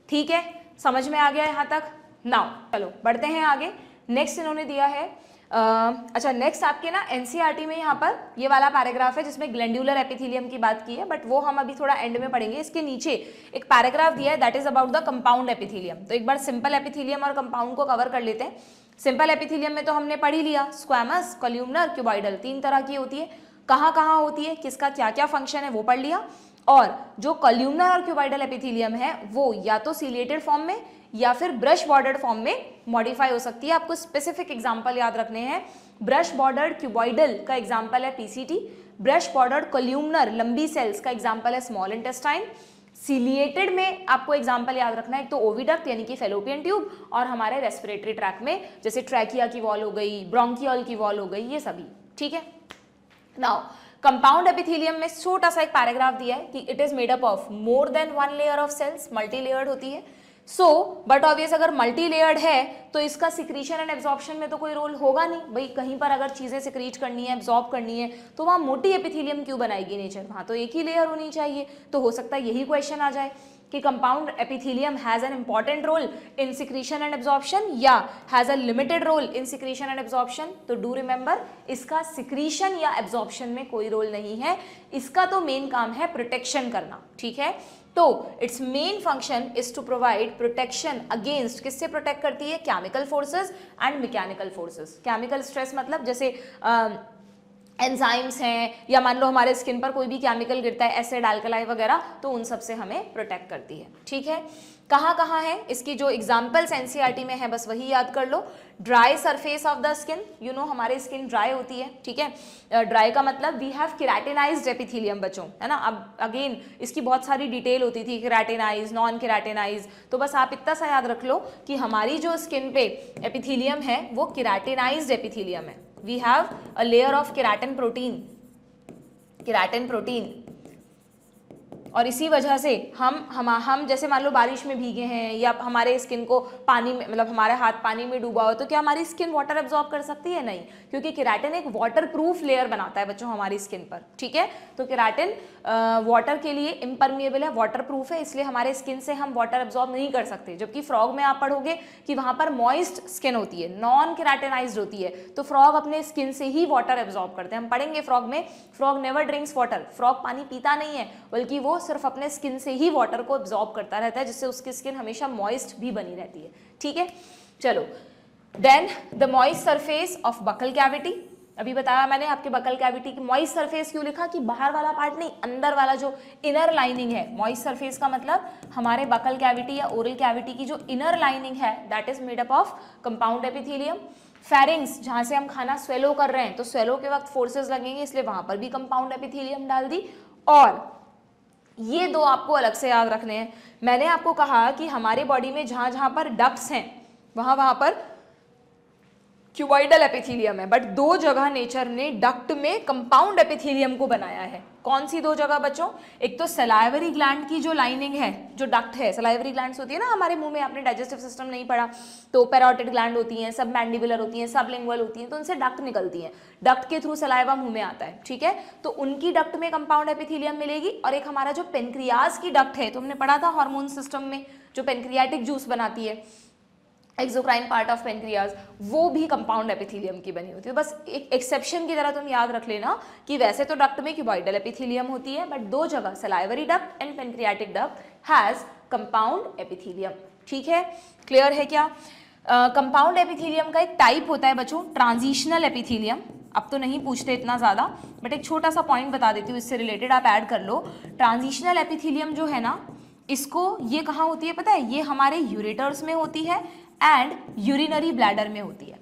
ठीक है, समझ में आ गया यहाँ तक। नाउ चलो बढ़ते हैं आगे। नेक्स्ट इन्होंने दिया है अच्छा नेक्स्ट आपके ना एनसीईआरटी में यहाँ पर ये वाला पैराग्राफ है जिसमें ग्लैंडुलर एपिथेलियम की बात की है, बट वो हम अभी थोड़ा एंड में पढ़ेंगे। इसके नीचे एक पैराग्राफ दिया है that is about the compound epithelium. तो एक बार सिंपल एपिथेलियम और कंपाउंड को कवर कर लेते हैं। सिंपल एपिथेलियम में तो हमने पढ़ ही लिया, स्क्वैमस, कॉल्यूमनर, क्यूबॉइडल, तीन तरह की होती है। कहाँ कहाँ होती है, किसका क्या क्या फंक्शन है वो पढ़ लिया। और जो कॉल्यूमनर और क्यूबॉइडल एपिथेलियम है वो या तो सीलिएटेड फॉर्म में या फिर ब्रश बॉर्डर्ड फॉर्म में मॉडिफाई हो सकती है। आपको स्पेसिफिक एग्जांपल याद रखने हैं। ब्रश बॉर्डर्ड क्यूबॉइडल का एग्जांपल है पीसीटी, ब्रश बॉर्डर्ड कॉल्यूमनर लंबी सेल्स का एग्जांपल है स्मॉल इंटेस्टाइन। सीलिएटेड में आपको एग्जांपल याद रखना है, एक तो ओविडक्ट यानी कि फेलोपियन ट्यूब, और हमारे रेस्पिरेटरी ट्रैक में जैसे ट्रैकिया की वॉल हो गई, ब्रोंकियल की वॉल हो गई, ये सभी, ठीक है। नाउ कंपाउंड एपिथेलियम में छोटा सा एक पैराग्राफ दिया है कि it is made up of more than one layer of cells, multilayered होती है। सो बट ऑब्वियस अगर मल्टी लेयर्ड है तो इसका सिक्रीशन एंड एब्जॉर्प्शन में तो कोई रोल होगा नहीं भाई। कहीं पर अगर चीजें सिक्रीट करनी है, एब्जॉर्ब करनी है, तो वहां मोटी एपिथेलियम क्यों बनाएगी नेचर, वहां तो एक ही लेयर होनी चाहिए। तो हो सकता है यही क्वेश्चन आ जाए कि compound epithelium has an important role in secretion and absorption या has a limited role in secretion and absorption. तो डू रिमेंबर, इसका सिक्रीशन या एब्जॉर्प्शन में कोई रोल नहीं है, इसका तो मेन काम है प्रोटेक्शन करना, ठीक है। तो its main function is to provide protection against, किससे प्रोटेक्ट करती है, chemical forces and mechanical forces. Chemical stress मतलब जैसे एंजाइम्स हैं या मान लो हमारे स्किन पर कोई भी केमिकल गिरता है, एसिड, अल्कलाई वगैरह, तो उन सब से हमें प्रोटेक्ट करती है, ठीक है। कहाँ कहाँ है इसकी जो एग्जाम्पल्स एनसीईआरटी में है बस वही याद कर लो। Dry surface of the skin, you know हमारी स्किन ड्राई होती है, ठीक है। ड्राई का मतलब वी हैव केराटिनाइज्ड एपिथेलियम बच्चों, है ना। अब अगेन इसकी बहुत सारी डिटेल होती थी, केराटिनाइज, नॉन केराटिनाइज, तो बस आप इतना सा याद रख लो कि हमारी जो स्किन पे एपिथेलियम है वो केराटिनाइज्ड एपिथेलियम है। We have a layer of keratin protein, और इसी वजह से हम जैसे मान लो बारिश में भीगे हैं या हमारे स्किन को पानी में, मतलब हमारा हाथ पानी में डूबा हो, तो क्या हमारी स्किन वाटर एब्जॉर्ब कर सकती है, नहीं, क्योंकि केराटिन एक वाटर प्रूफ लेयर बनाता है बच्चों हमारी स्किन पर, ठीक है। तो केराटिन वाटर के लिए इम्परमिएबल है, वाटर प्रूफ है, इसलिए हमारे स्किन से हम वाटर एब्जॉर्ब नहीं कर सकते। जबकि फ्रॉग में आप पढ़ोगे कि वहां पर मॉइस्ट स्किन होती है, नॉन केराटिनाइज्ड होती है, तो फ्रॉग अपने स्किन से ही वाटर एब्जॉर्ब करते हैं। हम पढ़ेंगे फ्रॉग में, frog never drinks water, frog पानी पीता नहीं है, बल्कि वो सिर्फ अपने स्किन से ही वाटर को एब्जॉर्ब करता रहता है, जिससे उसकी स्किन हमेशा मॉइस्ट भी बनी रहती है, ठीक है। चलो then the moist surface of buccal cavity, अभी बताया मैंने आपके बकल कैविटी की मॉइस्ट सरफेस क्यों लिखा कि बाहर वाला पार्ट नहीं, अंदर वाला जो इनर लाइनिंग है। मॉइस्ट सरफेस का मतलब हमारे बकल कैविटी या ओरल कैविटी की जो इनर लाइनिंग है that is made up of compound epithelium. Pharynx, जहां से हम खाना स्वेलो कर रहे हैं तो स्वेलो के वक्त फोर्सेस लगेंगे, इसलिए वहां पर भी कंपाउंड एपिथेलियम डाल दी। और ये दो आपको अलग से याद रखने हैं। मैंने आपको कहा कि हमारे बॉडी में जहां जहां पर डक्ट्स हैं वहां पर क्यूबॉइडल एपिथेलियम है, बट दो जगह नेचर ने डक्ट में कंपाउंड एपिथेलियम को बनाया है। कौन सी दो जगह बच्चों, एक तो सलाइवरी ग्लैंड की जो लाइनिंग है, जो डक्ट है, सलाइवरी ग्लैंड्स होती है ना हमारे मुंह में, आपने डाइजेस्टिव सिस्टम नहीं पढ़ा तो पैरोटिड ग्लैंड होती हैं, सब मैंडिबुलर होती हैं, सब लिंगुअल होती हैं, तो उनसे डक्ट निकलती हैं, डक्ट के थ्रू सलाइवा मुंह में आता है, ठीक है। तो उनकी डक्ट में कंपाउंड एपिथेलियम मिलेगी। और एक हमारा जो पेनक्रियाज की डक्ट है, तो हमने पढ़ा था हार्मोन सिस्टम में जो पेनक्रियाटिक जूस बनाती है, एक्सोक्राइन पार्ट ऑफ पेनक्रियाज, वो भी कंपाउंड एपिथेलियम की बनी होती है। बस एक एक्सेप्शन की तरह तुम याद रख लेना कि वैसे तो डक्ट में क्यूबॉइडल एपिथेलियम होती है, बट दो जगह salivary duct and pancreatic duct has compound epithelium. ठीक है, क्लियर है क्या? कंपाउंड एपिथेलियम का एक टाइप होता है बच्चों ट्रांजिशनल एपिथेलियम। अब तो नहीं पूछते इतना ज़्यादा, बट एक छोटा सा पॉइंट बता देती हूँ, इससे रिलेटेड आप ऐड कर लो। ट्रांजिशनल एपिथेलियम जो है ना, इसको ये कहाँ होती है पता है? ये हमारे यूरेटर्स में होती है एंड यूरिनरी ब्लैडर में होती है।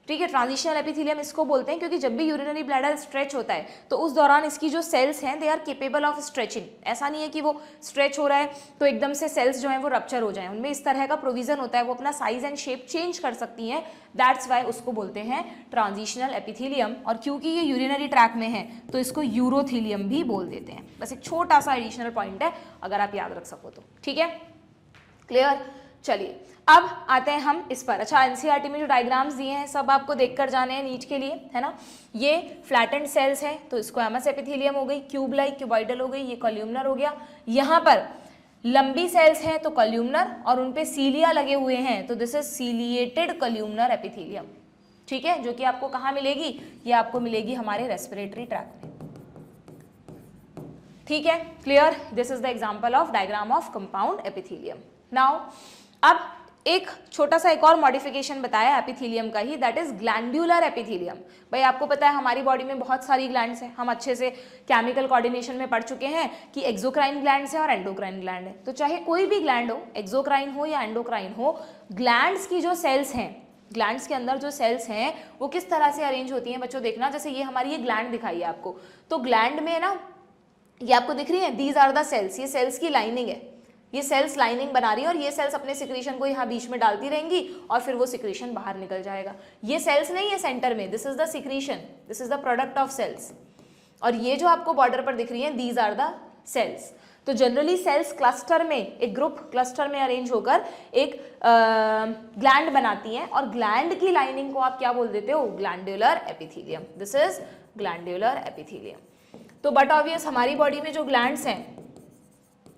ठीक है, ट्रांजिशनल एपिथेलियम इसको बोलते हैं क्योंकि जब भी यूरिनरी ब्लैडर स्ट्रेच होता है तो उस दौरान इसकी जो सेल्स हैं they are capable of stretching. ऐसा नहीं है कि वो स्ट्रेच हो रहा है तो एकदम से सेल्स जो हैं वो रप्चर हो जाएं, उनमें इस तरह का प्रोविजन होता है, वो अपना साइज एंड शेप चेंज कर सकती हैं। दैट्स वाई उसको बोलते हैं ट्रांजिशनल एपिथेलियम। और क्योंकि ये यूरिनरी ट्रैक में है तो इसको यूरोथेलियम भी बोल देते हैं। बस एक छोटा सा एडिशनल पॉइंट है, अगर आप याद रख सको तो। ठीक है, क्लियर? चलिए अब आते हैं हम इस पर। अच्छा, एनसीईआरटी में जो डायग्राम्स दिए हैं सब आपको देखकर जाने हैं नीट के लिए, है ना। ये फ्लैटेंड सेल्स है तो इसको एमस एपिथेलियम हो गई, क्यूब लाइक क्यूबॉइडल हो गई, ये कॉल्यूमनर हो गया। यहाँ पर लंबी सेल्स हैं तो कॉल्यूमनर, और उन पे सीलिया लगे हुए हैं तो this is ciliated columnar epithelium. ठीक है, जो कि आपको कहाँ मिलेगी? ये आपको मिलेगी हमारे रेस्पिरेटरी ट्रैक में। ठीक है, clear? This is the example of diagram of compound epithelium. Now अब एक छोटा सा एक और मॉडिफिकेशन बताया एपिथेलियम का ही, दैट इज ग्लैंड्यूलर एपिथेलियम। भाई आपको पता है हमारी बॉडी में बहुत सारी ग्लैंड्स हैं, हम अच्छे से केमिकल कोऑर्डिनेशन में पढ़ चुके हैं कि एक्सोक्राइन ग्लैंड्स हैं और एंडोक्राइन ग्लैंड है। तो चाहे कोई भी ग्लैंड हो, एक्सोक्राइन हो या एंडोक्राइन हो, ग्लैंड्स की जो सेल्स हैं, ग्लैंड्स के अंदर जो सेल्स हैं वो किस तरह से अरेंज होती हैं बच्चों? देखना, जैसे ये हमारी ये ग्लैंड दिखाई है आपको, तो ग्लैंड में ना ये आपको दिख रही है, दीज आर द सेल्स, ये सेल्स की लाइनिंग है, ये सेल्स लाइनिंग बना रही है और ये सेल्स अपने सिक्रीशन को यहाँ बीच में डालती रहेंगी और फिर वो सिक्रीशन बाहर निकल जाएगा। ये सेल्स नहीं है सेंटर में, this is the secretion, this is the product of cells. और ये जो आपको बॉर्डर पर दिख रही है, दीज आर द सेल्स। तो जनरली सेल्स क्लस्टर में, एक ग्रुप क्लस्टर में अरेंज होकर एक ग्लैंड बनाती हैं, और ग्लैंड की लाइनिंग को आप क्या बोल देते हो? Glandular epithelium. This is glandular epithelium. तो बट ऑब्वियस हमारी बॉडी में जो ग्लैंड्स हैं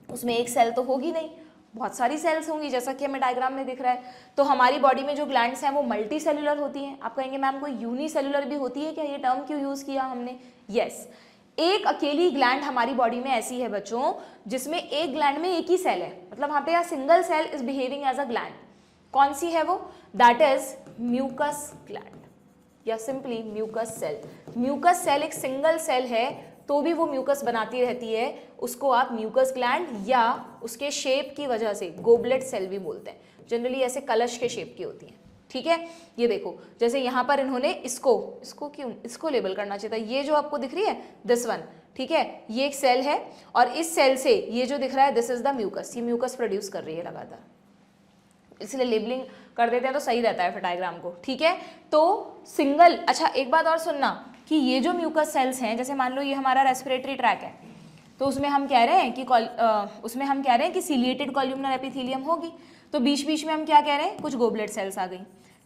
उसमें एक सेल तो होगी नहीं, बहुत सारी सेल्स होंगी, जैसा कि हमें डायग्राम में दिख रहा है। तो हमारी बॉडी में जो ग्लैंड्स हैं वो मल्टी सेलुलर होती हैं। आप कहेंगे मैम कोई यूनिसेलुलर भी होती है क्या? ये टर्म क्यों यूज किया हमने? यस, एक अकेली ग्लैंड हमारी बॉडी में ऐसी है बच्चों जिसमें एक ग्लैंड में एक ही सेल है, मतलब वहां पे a single cell is behaving as a gland. कौन सी है वो? दैट इज म्यूकस ग्लैंड या simply mucus cell. Mucus cell एक सिंगल सेल है तो भी वो म्यूकस बनाती रहती है, उसको आप म्यूकस ग्लैंड या उसके शेप की वजह से गोबलेट सेल भी बोलते हैं। जनरली ऐसे कलश के शेप की होती है। ठीक है, ये देखो जैसे यहाँ पर इन्होंने इसको लेबल करना चाहिए था, ये जो आपको दिख रही है दिस वन, ठीक है, ये एक सेल है और इस सेल से ये जो दिख रहा है दिस इज द म्यूकस, ये म्यूकस प्रोड्यूस कर रही है लगातार, इसलिए लेबलिंग कर देते हैं तो सही रहता है फिर डायग्राम को। ठीक है, तो सिंगल, अच्छा एक बात और सुनना कि ये जो म्यूकस सेल्स हैं, जैसे मान लो ये हमारा रेस्पिरेटरी ट्रैक है, तो उसमें हम कह रहे हैं कि सीलिएटेड कॉल्यूमनर एपिथेलियम होगी, तो बीच बीच में हम क्या कह रहे हैं? कुछ गोबलेट सेल्स आ गई,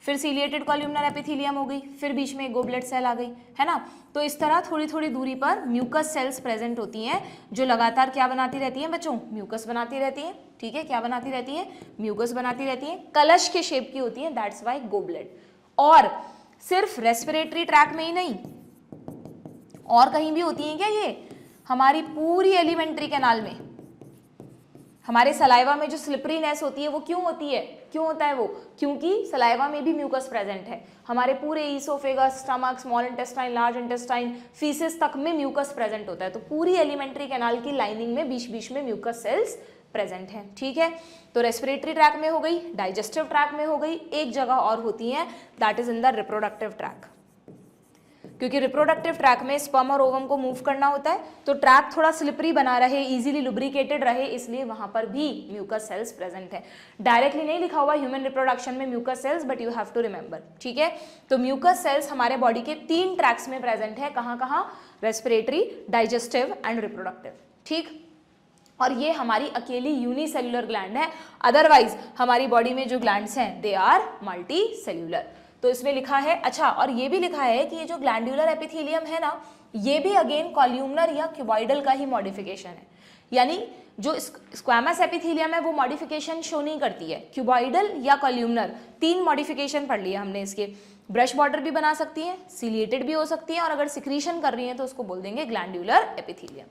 फिर सीलिएटेड कॉल्यूमनर एपिथेलियम हो गई, फिर बीच में एक गोबलेट सेल आ गई, है ना। तो इस तरह थोड़ी थोड़ी दूरी पर म्यूकस सेल्स प्रेजेंट होती हैं जो लगातार क्या बनाती रहती हैं बच्चों? म्यूकस बनाती रहती हैं। ठीक है, क्या बनाती रहती हैं? म्यूकस बनाती रहती हैं, कलश के शेप की होती हैं, दैट्स वाई गोबलेट। और सिर्फ रेस्पिरेटरी ट्रैक में ही नहीं, और कहीं भी होती हैं क्या? ये हमारी पूरी एलिमेंट्री कैनाल में, हमारे सलाइवा में जो स्लिपरीनेस होती है वो क्यों होती है? क्यों होता है वो? क्योंकि सलाइवा में भी म्यूकस प्रेजेंट है। हमारे पूरे oesophagus, stomach, small intestine, large intestine, faeces तक में म्यूकस प्रेजेंट होता है। तो पूरी एलिमेंट्री कैनाल की लाइनिंग में बीच बीच में म्यूकस सेल्स प्रेजेंट है। ठीक है, तो रेस्पिरेटरी ट्रैक में हो गई, डाइजेस्टिव ट्रैक में हो गई, एक जगह और होती है that is in the reproductive tract, क्योंकि रिप्रोडक्टिव ट्रैक में स्पर्म और ओवम को मूव करना होता है, तो ट्रैक थोड़ा स्लिपरी बना रहे, इजीली लुब्रिकेटेड रहे, इसलिए वहां पर भी म्यूकस सेल्स प्रेजेंट है। डायरेक्टली नहीं लिखा हुआ ह्यूमन रिप्रोडक्शन में mucus cells, but you have to remember. ठीक है, तो म्यूकस सेल्स हमारे बॉडी के 3 ट्रैक्स में प्रेजेंट है। कहाँ कहाँ? Respiratory, digestive and reproductive. ठीक, और ये हमारी अकेली यूनिसेल्युलर ग्लैंड है, अदरवाइज हमारी बॉडी में जो ग्लैंड्स हैं दे आर मल्टी सेल्युलर। तो इसमें लिखा है, अच्छा और ये भी लिखा है कि ये जो ग्लैंड्यूलर एपिथेलियम है ना, ये भी अगेन कॉल्यूमनर या क्यूबॉइडल का ही मॉडिफिकेशन है। यानी जो स्क्वैमस एपिथेलियम है वो मॉडिफिकेशन शो नहीं करती है, क्यूबॉइडल या कॉल्यूमनर, 3 मॉडिफिकेशन पढ़ लिया हमने इसके। ब्रश बॉर्डर भी बना सकती है, सिलिएटेड भी हो सकती है, और अगर सिक्रीशन कर रही है तो उसको बोल देंगे ग्लैंड्यूलर एपिथेलियम।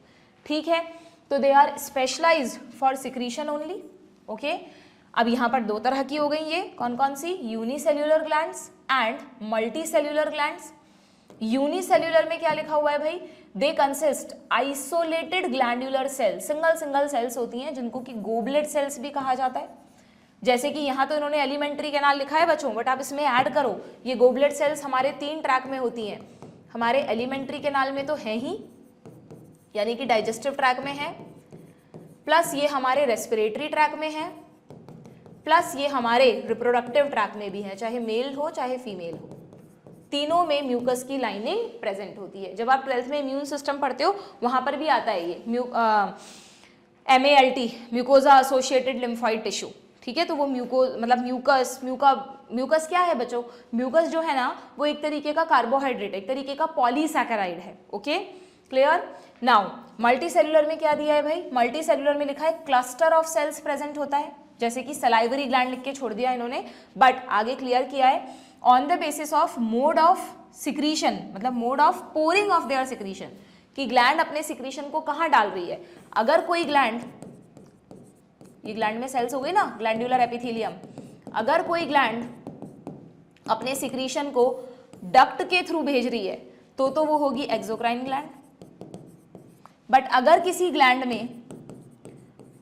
ठीक है, तो they are specialised for secretion only. Okay, अब यहाँ पर 2 तरह की हो गई, ये कौन कौन सी, unicellular glands and multicellular glands. Unicellular में क्या लिखा हुआ है भाई, they consist isolated glandular cells, single cells होती हैं जिनको कि गोबलेट सेल्स भी कहा जाता है। जैसे कि यहाँ तो इन्होंने एलिमेंट्री कैनाल लिखा है बच्चों, बट आप इसमें ऐड करो, ये गोबलेट सेल्स हमारे 3 ट्रैक में होती हैं। हमारे एलिमेंट्री कैनाल में तो है ही, यानी कि डाइजेस्टिव ट्रैक में है, प्लस ये हमारे रेस्पिरेटरी ट्रैक में है, प्लस ये हमारे रिप्रोडक्टिव ट्रैक में भी है, चाहे मेल हो चाहे फीमेल हो, तीनों में म्यूकस की लाइनिंग प्रेजेंट होती है। जब आप 12th में इम्यून सिस्टम पढ़ते हो वहां पर भी आता है ये MALT, mucosa associated lymphoid tissue. ठीक है, तो वो म्यूकस क्या है बच्चों, म्यूकस जो है ना वो एक तरीके का कार्बोहाइड्रेट, एक तरीके का पॉलीसैकेराइड है। Okay, clear. Now multi cellular में क्या दिया है भाई, मल्टी सेल्यूलर में लिखा है क्लस्टर ऑफ सेल्स प्रेजेंट होता है, जैसे कि सलाइवरी ग्लैंड लिख के छोड़ दिया इन्होंने, बट आगे क्लियर किया है on the basis of mode of secretion, मतलब mode of pouring of their secretion, कि ग्लैंड अपने सिक्रीशन को कहाँ डाल रही है। अगर कोई ग्लैंड, ये ग्लैंड में सेल्स हो गई ना, ग्लैंड्यूलर एपिथेलियम, अगर कोई ग्लैंड अपने सिक्रीशन को डक्ट के थ्रू भेज रही है तो वो होगी एक्सोक्राइन ग्लैंड। बट अगर किसी ग्लैंड में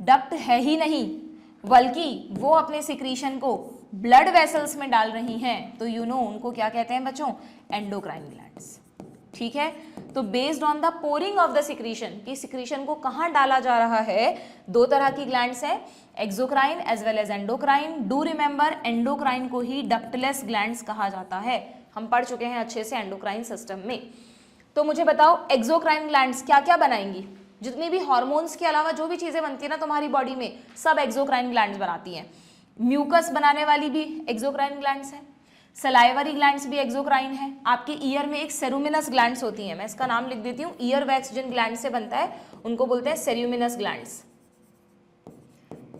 डक्ट है ही नहीं, बल्कि वो अपने सिक्रीशन को ब्लड वेसल्स में डाल रही हैं, तो उनको क्या कहते हैं बच्चों, एंडोक्राइन ग्लैंड्स। ठीक है, तो based on the pouring of the secretion, कि सिक्रीशन को कहाँ डाला जा रहा है, 2 तरह की ग्लैंड्स हैं, exocrine as well as endocrine. Do remember, endocrine को ही डक्टलेस ग्लैंड्स कहा जाता है, हम पढ़ चुके हैं अच्छे से एंडोक्राइन सिस्टम में। तो मुझे बताओ एक्सोक्राइन ग्लैंड्स क्या क्या बनाएंगी, जितनी भी हार्मोन्स के अलावा जो भी चीजें बनती है ना तुम्हारी बॉडी में, सब एक्सोक्राइन ग्लैंड्स बनाती हैं। म्यूकस बनाने वाली भी एक्सोक्राइन ग्लैंड्स हैं, सलाइवरी ग्लैंड्स भी एक्सोक्राइन है। आपके ईयर में एक सेरुमिनस ग्लैंड्स होती हैं, मैं इसका नाम लिख देती हूँ, ईयर वैक्स जिन ग्लैंड से बनता है उनको बोलते हैं सेरुमिनस ग्लैंड्स।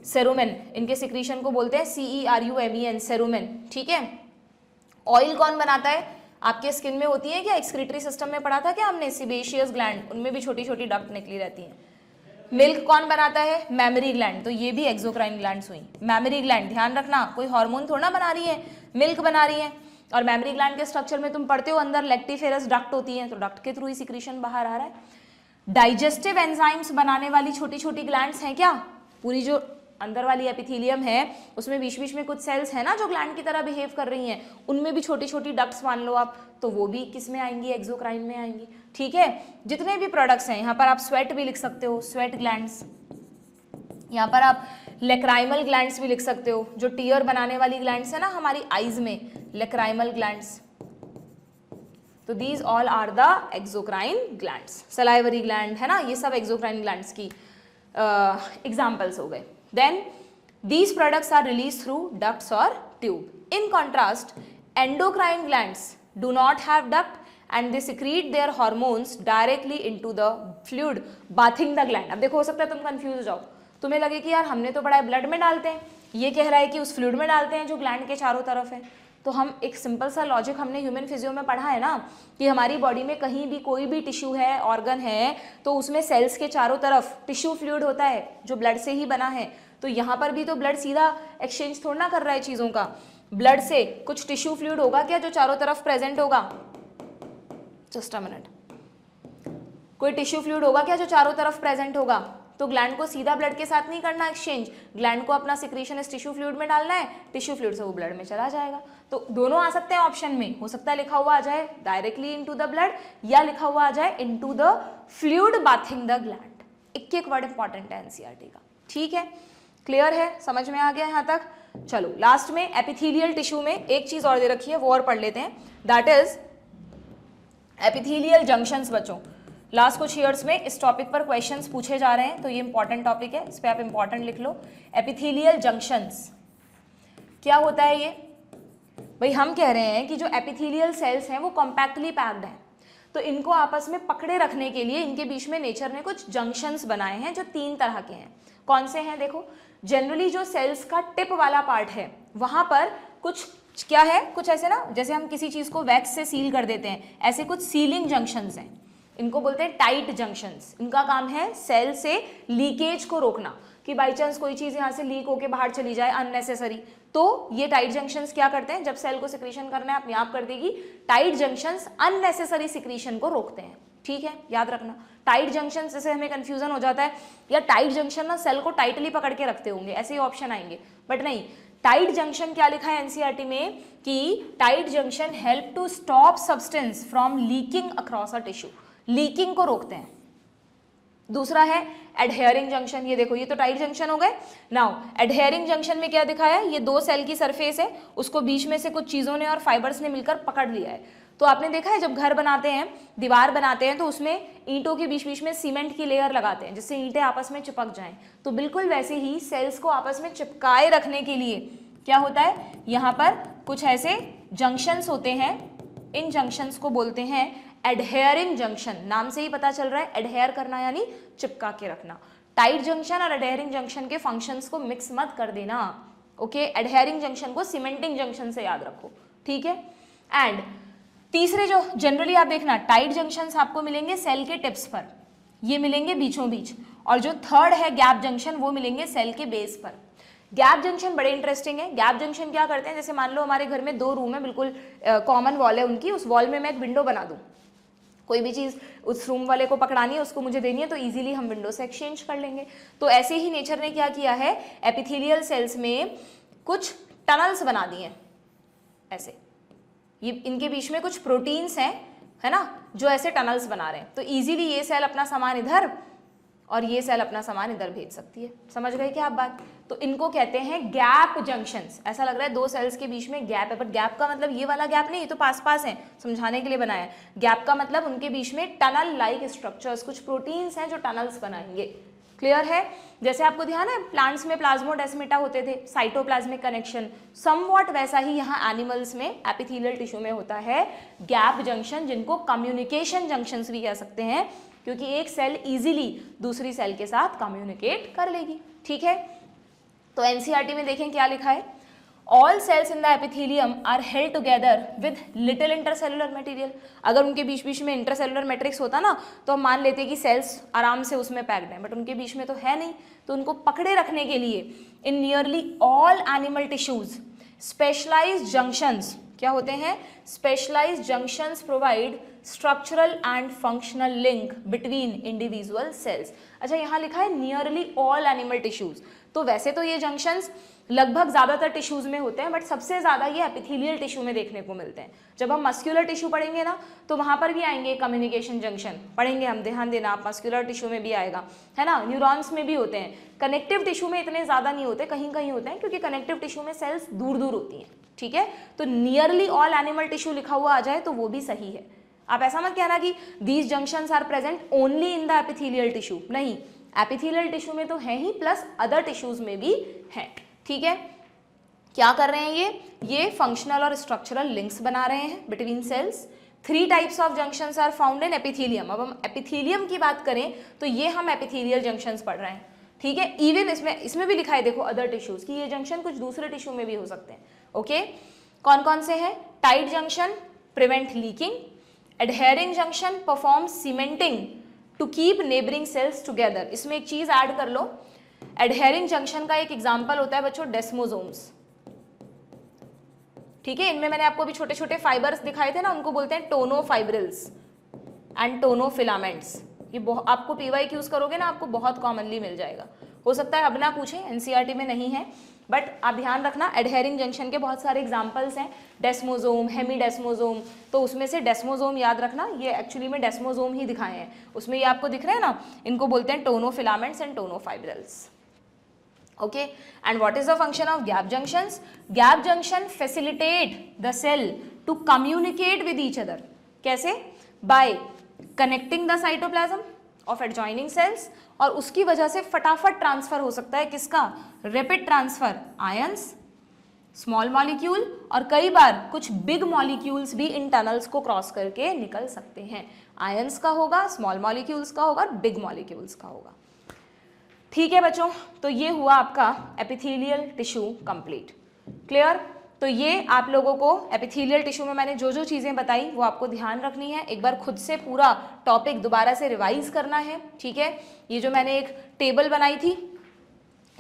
सेरुमेन, इनके सिक्रीशन को बोलते हैं CERUMEN, सेरुमेन। ठीक है, ऑयल कौन बनाता है, आपके स्किन में होती है क्या, एक्सक्रीटरी सिस्टम में पढ़ा था क्या हमने, सीबेशियस ग्लैंड, उनमें भी छोटी छोटी डक्ट निकली रहती हैं। मिल्क कौन बनाता है, मैमरी ग्लैंड, तो ये भी एक्सोक्राइन ग्लैंड्स हुई। मैमरी ग्लैंड, ध्यान रखना, कोई हार्मोन थोड़ा ना बना रही है, मिल्क बना रही है। और मैमरी ग्लैंड के स्ट्रक्चर में तुम पढ़ते हो अंदर लेक्टिफेरस डक्ट होती है, तो डक्ट के थ्रू ही सिक्रीशन बाहर आ रहा है। डाइजेस्टिव एंजाइम्स बनाने वाली छोटी छोटी ग्लैंड्स हैं क्या, पूरी जो अंदर वाली एपिथेलियम है उसमें बीच बीच में कुछ सेल्स है ना जो ग्लैंड की तरह बिहेव कर रही हैं, उनमें भी छोटी छोटी डक्ट्स मान लो आप, तो वो भी किस में आएंगी, एक्सोक्राइन में आएंगी। ठीक है, जितने भी प्रोडक्ट्स हैं, यहाँ पर आप स्वेट भी लिख सकते हो, स्वेट ग्लैंड्स, यहाँ पर आप लेक्राइमल ग्लैंड्स भी लिख सकते हो, जो टीयर बनाने वाली ग्लैंड्स है ना हमारी आईज में, लेक्राइमल ग्लैंड्स, तो these all are the exocrine glands. Salivary gland है ना, ये सब एक्सोक्राइन ग्लैंड्स की एग्जाम्पल्स हो गए। Then these products are released through ducts or tube. In contrast, endocrine glands do not have duct and they secrete their hormones directly into the fluid bathing the gland. अब देखो हो सकता है तुम confuse हो जाओ, तुम्हें लगे कि यार हमने तो पढ़ा है ब्लड में डालते हैं, ये कह रहा है कि उस फ्लूइड में डालते हैं जो ग्लैंड के चारों तरफ है। तो हम एक सिंपल सा लॉजिक हमने ह्यूमन फिजियो में पढ़ा है ना, कि हमारी बॉडी में कहीं भी कोई भी टिश्यू है, ऑर्गन है, तो उसमें सेल्स के चारों तरफ टिश्यू फ्लूइड होता है जो ब्लड से ही बना है। तो यहाँ पर भी तो ब्लड सीधा एक्सचेंज थोड़ा ना कर रहा है चीज़ों का, ब्लड से कुछ टिश्यू फ्लूइड होगा क्या जो चारों तरफ प्रेजेंट होगा, जस्ट अ मिनट, कोई टिश्यू फ्लूइड होगा क्या जो चारों तरफ प्रेजेंट होगा। तो ग्लैंड को सीधा ब्लड के साथ नहीं करना एक्सचेंज, ग्लैंड को अपना सिक्रीशन इस टिश्यू फ्लूइड में डालना है, टिश्यू फ्लूइड से वो ब्लड में चला जाएगा। तो दोनों आ सकते हैं ऑप्शन में, हो सकता है लिखा हुआ आ जाए डायरेक्टली इनटू द ब्लड, या लिखा हुआ आ जाए into the fluid bathing the gland. एक एक वर्ड इंपॉर्टेंट है एनसीईआरटी का। ठीक है, क्लियर है, समझ में आ गया यहाँ तक। चलो लास्ट में एपिथेलियल टिश्यू में एक चीज और दे रखी है, वो और पढ़ लेते हैं, दैट इज एपिथेलियल जंक्शंस। बच्चों लास्ट कुछ ईयर्स में इस टॉपिक पर क्वेश्चंस पूछे जा रहे हैं, तो ये इंपॉर्टेंट टॉपिक है, इस पर आप इंपॉर्टेंट लिख लो। एपिथेलियल जंक्शंस क्या होता है ये भाई, हम कह रहे हैं कि जो एपिथेलियल सेल्स हैं वो कॉम्पैक्टली पैक्ड हैं, तो इनको आपस में पकड़े रखने के लिए इनके बीच में नेचर ने कुछ जंक्शंस बनाए हैं जो 3 तरह के हैं। कौन से हैं देखो, जनरली जो सेल्स का टिप वाला पार्ट है वहां पर कुछ क्या है, कुछ ऐसे ना, जैसे हम किसी चीज को वैक्स से सील कर देते हैं, ऐसे कुछ सीलिंग जंक्शंस हैं, इनको बोलते हैं टाइट जंक्शंस। इनका काम है सेल से लीकेज को रोकना, कि बाई चांस कोई चीज यहाँ से लीक होके बाहर चली जाए अननेसेसरी, तो ये टाइट जंक्शंस क्या करते हैं, जब सेल को सिक्रीशन करना है अपने आप कर देगी, टाइट जंक्शंस अननेसेसरी सिक्रीशन को रोकते हैं। ठीक है, याद रखना, टाइट जंक्शन से हमें कंफ्यूजन हो जाता है, या टाइट जंक्शन ना सेल को टाइटली पकड़ के रखते होंगे, ऐसे ही ऑप्शन आएंगे, बट नहीं। टाइट जंक्शन क्या लिखा है एनसीईआरटी में कि tight junction help to stop substance from leaking across a tissue, leaking को रोकते हैं। दूसरा है एडहेयरिंग जंक्शन, ये देखो ये तो टाइट जंक्शन हो गए। नाउ एडहेयरिंग जंक्शन में क्या दिखाया है, ये 2 सेल की सरफेस है, उसको बीच में से कुछ चीजों ने और फाइबर्स ने मिलकर पकड़ लिया है। तो आपने देखा है जब घर बनाते हैं, दीवार बनाते हैं, तो उसमें ईंटों के बीच बीच में सीमेंट की लेयर लगाते हैं जिससे ईंटें आपस में चिपक जाएं। तो बिल्कुल वैसे ही सेल्स को आपस में चिपकाए रखने के लिए क्या होता है, यहाँ पर कुछ ऐसे जंक्शंस होते हैं, इन जंक्शंस को बोलते हैं एडहेयरिंग जंक्शन। नाम से ही पता चल रहा है एडहेयर करना यानी चिपका के रखना। टाइट जंक्शन और एडहेयरिंग जंक्शन के फंक्शंस को मिक्स मत कर देना। ओके, एडहेयरिंग जंक्शन को सीमेंटिंग जंक्शन से याद रखो, ठीक है। एंड तीसरे जो जनरली आप देखना, टाइट जंक्शंस आपको मिलेंगे सेल के टिप्स पर, ये मिलेंगे बीचों बीच, और जो थर्ड है गैप जंक्शन वो मिलेंगे सेल के बेस पर। गैप जंक्शन बड़े इंटरेस्टिंग है। गैप जंक्शन क्या करते हैं, जैसे मान लो हमारे घर में 2 रूम है, बिल्कुल कॉमन वॉल है उनकी, उस वॉल में मैं एक विंडो बना दूं, कोई भी चीज़ उस रूम वाले को पकड़ानी है, उसको मुझे देनी है, तो इजीली हम विंडो से एक्सचेंज कर लेंगे। तो ऐसे ही नेचर ने क्या किया है, एपिथेलियल सेल्स में कुछ टनल्स बना दिए हैं ऐसे, ये इनके बीच में कुछ प्रोटीन्स हैं, है ना, जो ऐसे टनल्स बना रहे हैं। तो इजीली ये सेल अपना सामान इधर और ये सेल अपना सामान इधर भेज सकती है। समझ गए क्या आप बात? तो इनको कहते हैं गैप जंक्शंस। ऐसा लग रहा है 2 सेल्स के बीच में गैप है, बट गैप का मतलब ये वाला गैप नहीं, ये तो पास पास है, समझाने के लिए बनाया है। गैप का मतलब उनके बीच में टनल लाइक स्ट्रक्चर्स, कुछ प्रोटीन्स हैं जो टनल्स बनाएंगे। क्लियर है? जैसे आपको ध्यान है प्लांट्स में प्लाज्मोडेस्माटा होते थे, साइटोप्लाज्मिक कनेक्शन, समवॉट वैसा ही यहाँ एनिमल्स में एपिथेलियल टिश्यू में होता है गैप जंक्शन, जिनको कम्युनिकेशन जंक्शंस भी कह सकते हैं, क्योंकि एक सेल इजीली दूसरी सेल के साथ कम्युनिकेट कर लेगी। ठीक है, तो एनसीईआरटी में देखें क्या लिखा है, all cells in the epithelium are held together with little intercellular material. अगर उनके बीच बीच में इंटरसेलुलर मैट्रिक्स होता ना, तो हम मान लेते कि सेल्स आराम से उसमें पैक्ड हैं, बट उनके बीच में तो है नहीं। तो उनको पकड़े रखने के लिए in nearly all animal tissues specialized junctions क्या होते हैं, specialized junctions provide structural and functional link between individual cells. अच्छा, यहाँ लिखा है नियरली ऑल एनिमल टिश्यूज, तो वैसे तो ये जंक्शंस लगभग ज्यादातर टिश्यूज में होते हैं, बट सबसे ज्यादा ये एपिथेलियल टिश्यू में देखने को मिलते हैं। जब हम मस्कुलर टिश्यू पढ़ेंगे ना, तो वहां पर भी आएंगे कम्युनिकेशन जंक्शन, पढ़ेंगे हम, ध्यान देना आप, मस्कुलर टिश्यू में भी आएगा, है ना, न्यूरॉन्स में भी होते हैं। कनेक्टिव टिश्यू में इतने ज्यादा नहीं होते, कहीं कहीं होते हैं, क्योंकि कनेक्टिव टिश्यू में सेल्स दूर दूर होती हैं। ठीक है, तो नियरली ऑल एनिमल टिश्यू लिखा हुआ आ जाए तो वो भी सही है। आप ऐसा मत कहना कि these junctions are present only in the epithelial tissue, नहीं, एपिथेलियल टिश्यू में तो है ही, प्लस अदर टिश्यूज में भी है। ठीक है, क्या कर रहे हैं ये फंक्शनल और स्ट्रक्चरल लिंक्स बना रहे हैं between cells. 3 types of junctions are found in epithelium. अब हम एपिथेलियम की बात करें तो ये हम एपिथेलियल जंक्शंस पढ़ रहे हैं। ठीक है, इवन इसमें भी लिखा है देखो अदर टिश्यूज की, ये जंक्शन कुछ दूसरे टिश्यू में भी हो सकते हैं। ओके, कौन कौन से हैं? Tight junction prevent leaking, adhering junction perform cementing to keep neighbouring cells together. इसमें एक चीज ऐड कर लो, एडहेयरिंग जंक्शन का एक एग्जांपल होता है बच्चों डेस्मोसोम्स। ठीक है, इनमें मैंने आपको अभी छोटे छोटे फाइबर्स दिखाए थे ना, उनको बोलते हैं टोनोफाइब्रिल्स एंड टोनोफिलामेंट्स। ये आपको पीवाईक्यूज करोगे ना, आपको बहुत कॉमनली मिल जाएगा। हो सकता है अब ना पूछे, एनसीईआरटी में नहीं है, बट आप ध्यान रखना एडहेयरिंग जंक्शन के बहुत सारे एग्जांपल्स हैं, डेस्मोसोम, हेमीडेस्मोसोम। तो उसमें से डेस्मोसोम याद रखना, ये एक्चुअली में डेस्मोसोम ही दिखाए हैं, उसमें ये आपको दिख रहे हैं ना, इनको बोलते हैं टोनोफिलामेंट्स and टोनोफाइब्रिल्स। Okay, and what is the function of gap junctions? Gap junction facilitate the cell to communicate with each other. कैसे? By connecting the cytoplasm of adjoining cells, और उसकी वजह से फटाफट ट्रांसफर हो सकता है किसका? Rapid transfer ions small molecule, और कई बार कुछ बिग मॉलिक्यूल्स भी इन टनल्स को क्रॉस करके निकल सकते हैं। आयंस का होगा, स्मॉल मॉलिक्यूल्स का होगा और बिग मॉलिक्यूल्स का होगा। ठीक है बच्चों, तो ये हुआ आपका एपिथेलियल टिश्यू कंप्लीट। क्लियर? तो ये आप लोगों को एपिथेलियल टिश्यू में मैंने जो जो चीज़ें बताई वो आपको ध्यान रखनी है, एक बार खुद से पूरा टॉपिक दोबारा से रिवाइज करना है। ठीक है, ये जो मैंने एक टेबल बनाई थी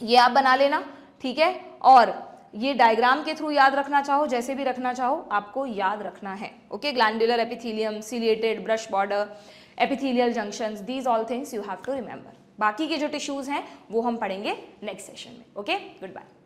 ये आप बना लेना। ठीक है, और ये डायग्राम के थ्रू याद रखना चाहो, जैसे भी रखना चाहो आपको याद रखना है। Okay, glandular epithelium, ciliated brush border, epithelial junctions, these all things you have to remember. बाकी के जो टिश्यूज हैं वो हम पढ़ेंगे नेक्स्ट सेशन में। Okay, good bye.